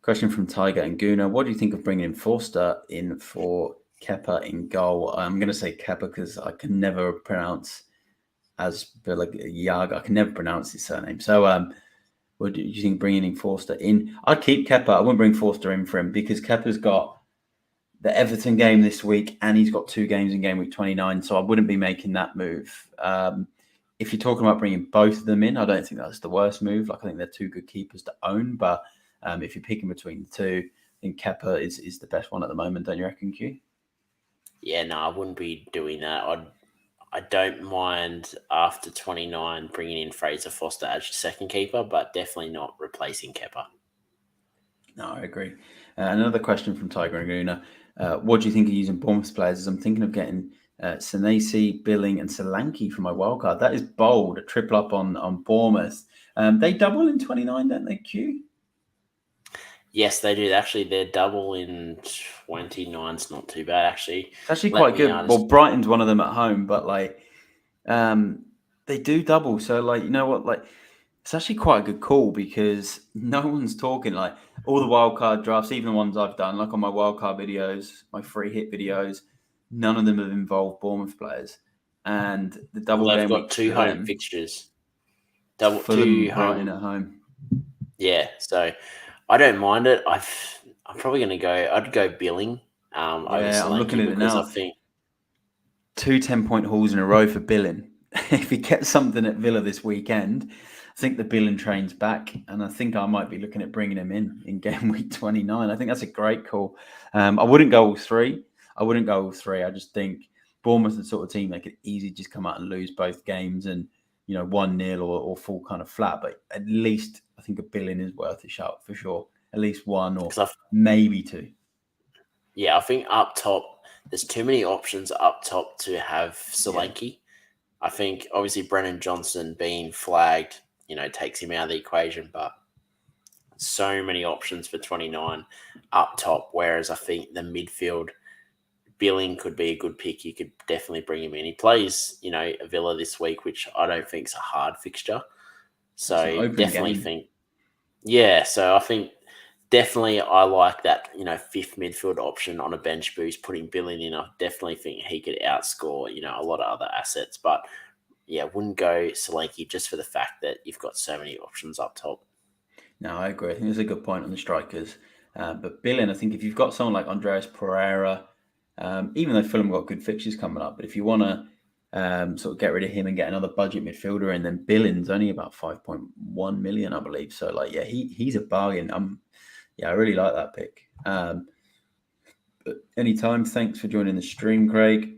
Question from Tiger and Guna: what do you think of bringing in Forster in for Kepa in goal? I'm going to say Kepa because I can never pronounce as Yaga. I can never pronounce his surname. So, what do you think bringing in Forster in? I'd keep Kepa. I wouldn't bring Forster in for him because Kepa's got the Everton game this week and he's got 2 games in game week 29. So I wouldn't be making that move. If you're talking about bringing both of them in, I don't think that's the worst move. I think they're 2 good keepers to own, but if you're picking between the 2, I think Kepa is the best one at the moment, don't you reckon, Q? Yeah, no, I wouldn't be doing that. I don't mind after 29 bringing in Fraser Foster as your second keeper, but definitely not replacing Kepa. No, I agree. Another question from Tiger and Guna. What do you think of using Bournemouth players? As I'm thinking of getting Senesi, Billing, and Solanke for my wildcard. That is bold. A triple up on Bournemouth. They double in 29, don't they, Q? Yes, they do. Actually, their double in 29 is not too bad, actually. It's actually quite good. Well, Brighton's one of them at home, but they do double. So, you know what? It's actually quite a good call because no one's talking. All the wildcard drafts, even the ones I've done, on my wildcard videos, my free hit videos, none of them have involved Bournemouth players. And the double they've game got week 2 home fixtures. Fulham, Brighton at home. Yeah, so I don't mind it. I'm probably going to go. I'd go Billing. Over Solanke, I'm looking at it now. I think 2 10-point hauls in a row for Billing. If he gets something at Villa this weekend, I think the Billing train's back, and I think I might be looking at bringing him in game week 29. I think that's a great call. I wouldn't go all 3. I just think Bournemouth the sort of team that could easily just come out and lose both games and 1-0 or fall kind of flat. But at least I think a Billing is worth a shot for sure. At least 1 or maybe 2. Yeah, I think up top, there's too many options up top to have Solanke. Yeah. I think obviously Brennan Johnson being flagged, takes him out of the equation, but so many options for 29 up top. Whereas I think the midfield, Billing could be a good pick. You could definitely bring him in. He plays, a Villa this week, which I don't think is a hard fixture. So definitely think, yeah. So I think definitely I like that, 5th midfield option on a bench boost, putting Billing in. I definitely think he could outscore, a lot of other assets. But yeah, wouldn't go Solanke just for the fact that you've got so many options up top. No, I agree. I think there's a good point on the strikers. But Billing, I think if you've got someone like Andreas Pereira, even though Fulham got good fixtures coming up. But if you want to sort of get rid of him and get another budget midfielder, and then Billing's only about 5.1 million, I believe. So like, yeah, he's a bargain. I really like that pick. But anytime, thanks for joining the stream, Craig.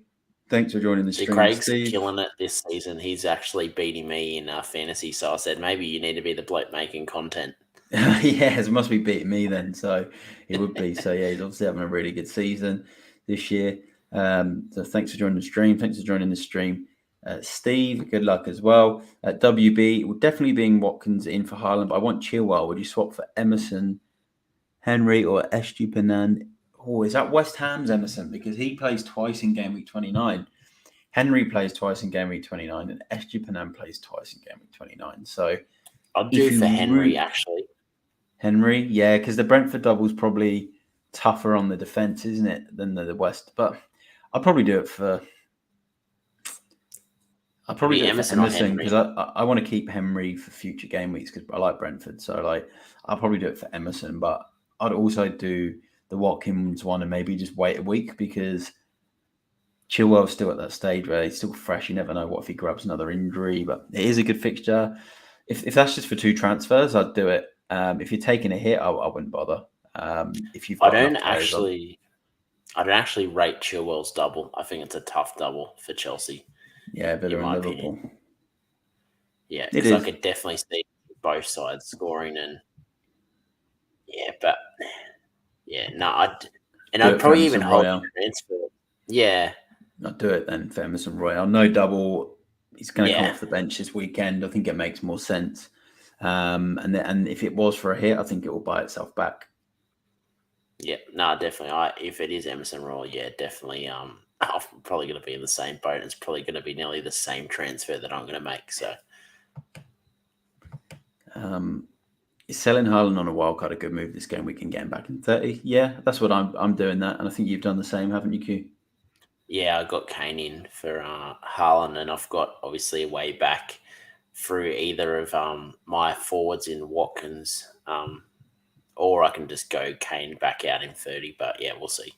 Thanks for joining the stream, Craig's Steve. killing it this season. He's actually beating me in fantasy. So I said, maybe you need to be the bloke making content. Yes, it must be beating me then. So it would be. So yeah, he's obviously having a really good season this year. So thanks for joining the stream. Thanks for joining the stream, Steve. Good luck as well. WB will definitely being Watkins in for Haaland, but I want Chilwell. Would you swap for Emerson, Henry, or Estupinan? Oh, is that West Ham's Emerson? Because he plays twice in game week 29. Henry plays twice in game week 29, and Estupinan plays twice in game week 29. So I'd do for Henry, actually. Henry, yeah, because the Brentford double's probably tougher on the defence, isn't it, than the West? But I'll probably do it for. I'll probably do it for Emerson because I want to keep Henry for future game weeks because I like Brentford. So like, I'll probably do it for Emerson, but I'd also do the Watkins one and maybe just wait a week because Chilwell's still at that stage where he's still fresh. You never know what if he grabs another injury, but it is a good fixture. If that's just for 2 transfers, I'd do it. If you're taking a hit, I wouldn't bother. If you've got I don't actually rate Chilwell's double. I think it's a tough double for Chelsea. Yeah, better in Liverpool. Opinion. Yeah, because I could definitely see both sides scoring, and I'd probably even hold the transfer. Yeah, I'd do it then for Emerson Royale. No double. He's going to come off the bench this weekend. I think it makes more sense. And if it was for a hit, I think it will buy itself back. Yeah, no, definitely. If it is Emerson Royal, yeah, definitely. I'm probably going to be in the same boat. It's probably going to be nearly the same transfer that I'm going to make. So, is selling Haaland on a wildcard a good move this game? We can get him back in 30. Yeah, that's what I'm doing that, and I think you've done the same, haven't you, Q? Yeah, I got Kane in for Haaland, and I've got obviously a way back through either of my forwards in Watkins, or I can just go Kane back out in 30. But yeah, we'll see.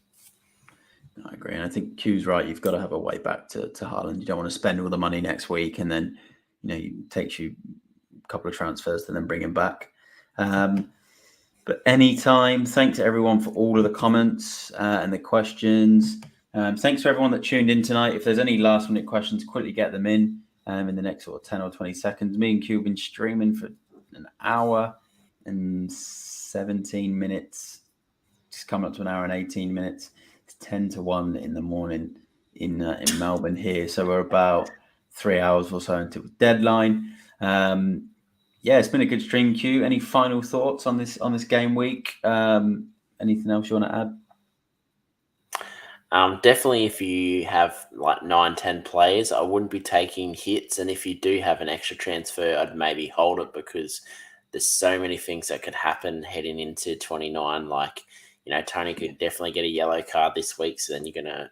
I agree, and I think Q's right. You've got to have a way back to Haaland. You don't want to spend all the money next week, and then it takes you a couple of transfers to then bring him back. But anytime, thanks everyone for all of the comments and the questions. Thanks for everyone that tuned in tonight. If there's any last minute questions, quickly get them in the next sort of 10 or 20 seconds. Me and Q have been streaming for an hour and 17 minutes, just coming up to an hour and 18 minutes. It's 10 to 1 in the morning in Melbourne here. So we're about 3 hours or so until the deadline. It's been a good stream, Q. Any final thoughts on this game week? Anything else you want to add? Definitely if you have like 9-10 players, I wouldn't be taking hits. And if you do have an extra transfer, I'd maybe hold it because there's so many things that could happen heading into 29. Like, Tony could definitely get a yellow card this week. So then you're going to,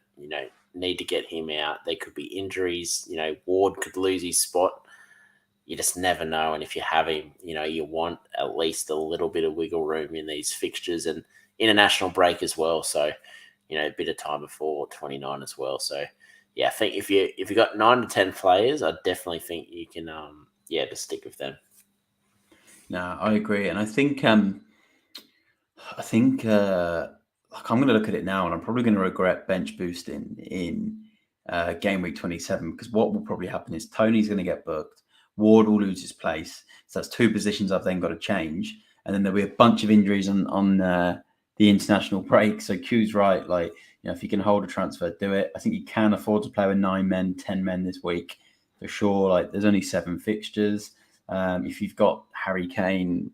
need to get him out. There could be injuries. Ward could lose his spot. You just never know. And if you have him, you want at least a little bit of wiggle room in these fixtures and international break as well. So, a bit of time before 29 as well. So, yeah, I think if you got 9 to 10 players, I definitely think you can, just stick with them. No, I agree, and I think I'm going to look at it now, and I'm probably going to regret bench boosting in game week 27 because what will probably happen is Tony's going to get booked, Ward will lose his place, so that's 2 positions I've then got to change, and then there'll be a bunch of injuries on the international break. So Q's right. Like, if you can hold a transfer, do it. I think you can afford to play with 9 men, 10 men this week for sure. Like, there's only 7 fixtures. If you've got Harry Kane,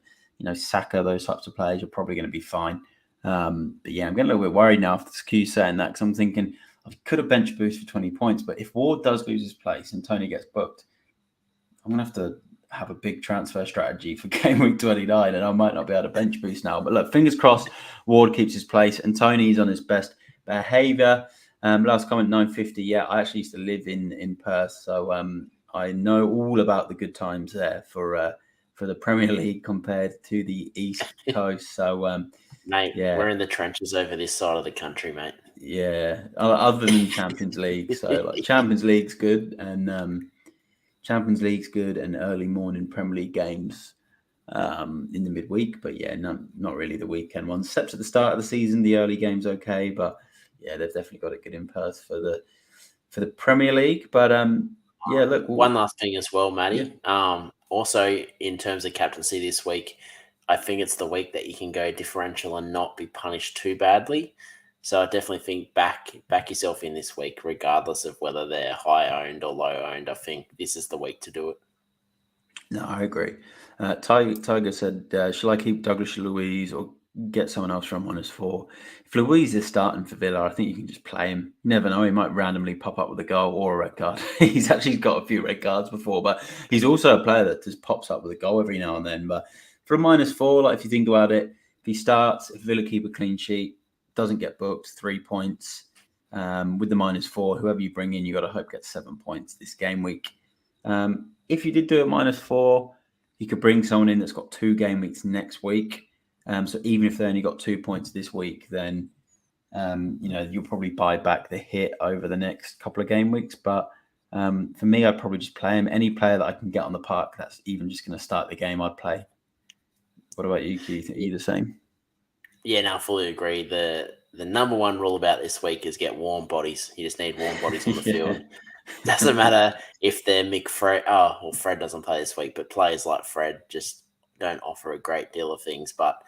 Saka, those types of players, you're probably going to be fine. But yeah, I'm getting a little bit worried now after Q saying that because I'm thinking I could have bench boost for 20 points. But if Ward does lose his place and Tony gets booked, I'm going to have a big transfer strategy for game week 29 and I might not be able to bench boost now. But look, fingers crossed, Ward keeps his place and Tony's on his best behaviour. Last comment, 950. Yeah, I actually used to live in Perth, so I know all about the good times there for the Premier League compared to the East Coast. So, mate, we're in the trenches over this side of the country, mate. Yeah, other than Champions League. So like Champions League's good, and early morning Premier League games in the midweek. But yeah, not really the weekend ones. Except at the start of the season, the early games okay. But yeah, they've definitely got it good in Perth for the Premier League. But yeah, look. One last thing as well, Matty. Yeah. Also, in terms of captaincy this week, I think it's the week that you can go differential and not be punished too badly. So I definitely think back yourself in this week, regardless of whether they're high owned or low owned. I think this is the week to do it. No, I agree. Tiger said, shall I keep Douglas Luiz or get someone else from -4? If Luiz is starting for Villa, I think you can just play him. You never know, he might randomly pop up with a goal or a red card. He's actually got a few red cards before, but he's also a player that just pops up with a goal every now and then. But for a -4, like if you think about it, if he starts, if Villa keep a clean sheet, doesn't get booked, 3 points. With the -4, whoever you bring in, you got to hope gets 7 points this game week. If you did do a -4, you could bring someone in that's got 2 game weeks next week. So even if they only got 2 points this week, then you'll probably buy back the hit over the next couple of game weeks. But for me, I'd probably just play him. Any player that I can get on the park that's even just going to start the game, I'd play. What about you, Keith? Are you the same? Yeah, no, I fully agree. The number one rule about this week is get warm bodies. You just need warm bodies on the field. Doesn't matter if they're Fred. Oh, well, Fred doesn't play this week, but players like Fred just don't offer a great deal of things. But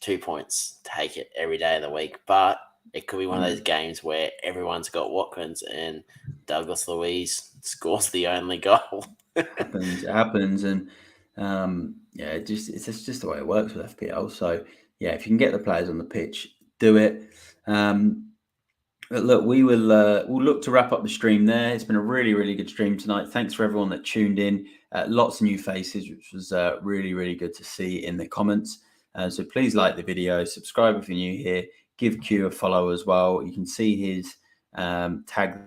2 points, take it every day of the week. But it could be one of those games where everyone's got Watkins and Douglas Luiz scores the only goal. It happens, and it's just the way it works with FPL. So yeah, if you can get the players on the pitch, do it. But look, we'll look to wrap up the stream there. It's been a really, really good stream tonight. Thanks for everyone that tuned in. Lots of new faces, which was really, really good to see in the comments. So please like the video, subscribe if you're new here, give Q a follow as well. You can see his tag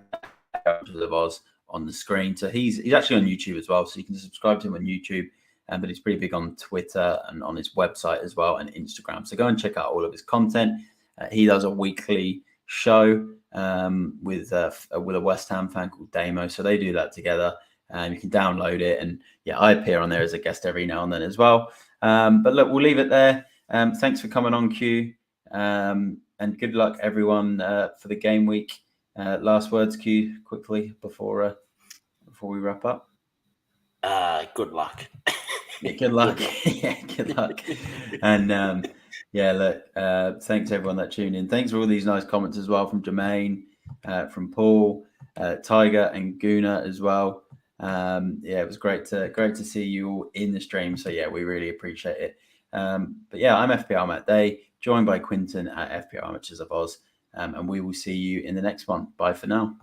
of Oz on the screen. So he's actually on YouTube as well, so you can subscribe to him on YouTube. But he's pretty big on Twitter and on his website as well, and Instagram. So go and check out all of his content. He does a weekly show with a West Ham fan called Damo. So they do that together, and you can download it. And yeah, I appear on there as a guest every now and then as well. But look, we'll leave it there. Thanks for coming on, Q, and good luck everyone for the game week. Last words, Q, quickly before we wrap up. Good luck. Yeah, good luck. Yeah, good luck. And yeah, look, thanks everyone that tuned in. Thanks for all these nice comments as well from Jermaine, from Paul, Tiger, and Guna as well. Yeah, it was great to see you all in the stream. So yeah, we really appreciate it. But yeah, I'm FPL Matt Day, joined by Quinton at FPL Amateurs of Oz, and we will see you in the next one. Bye for now.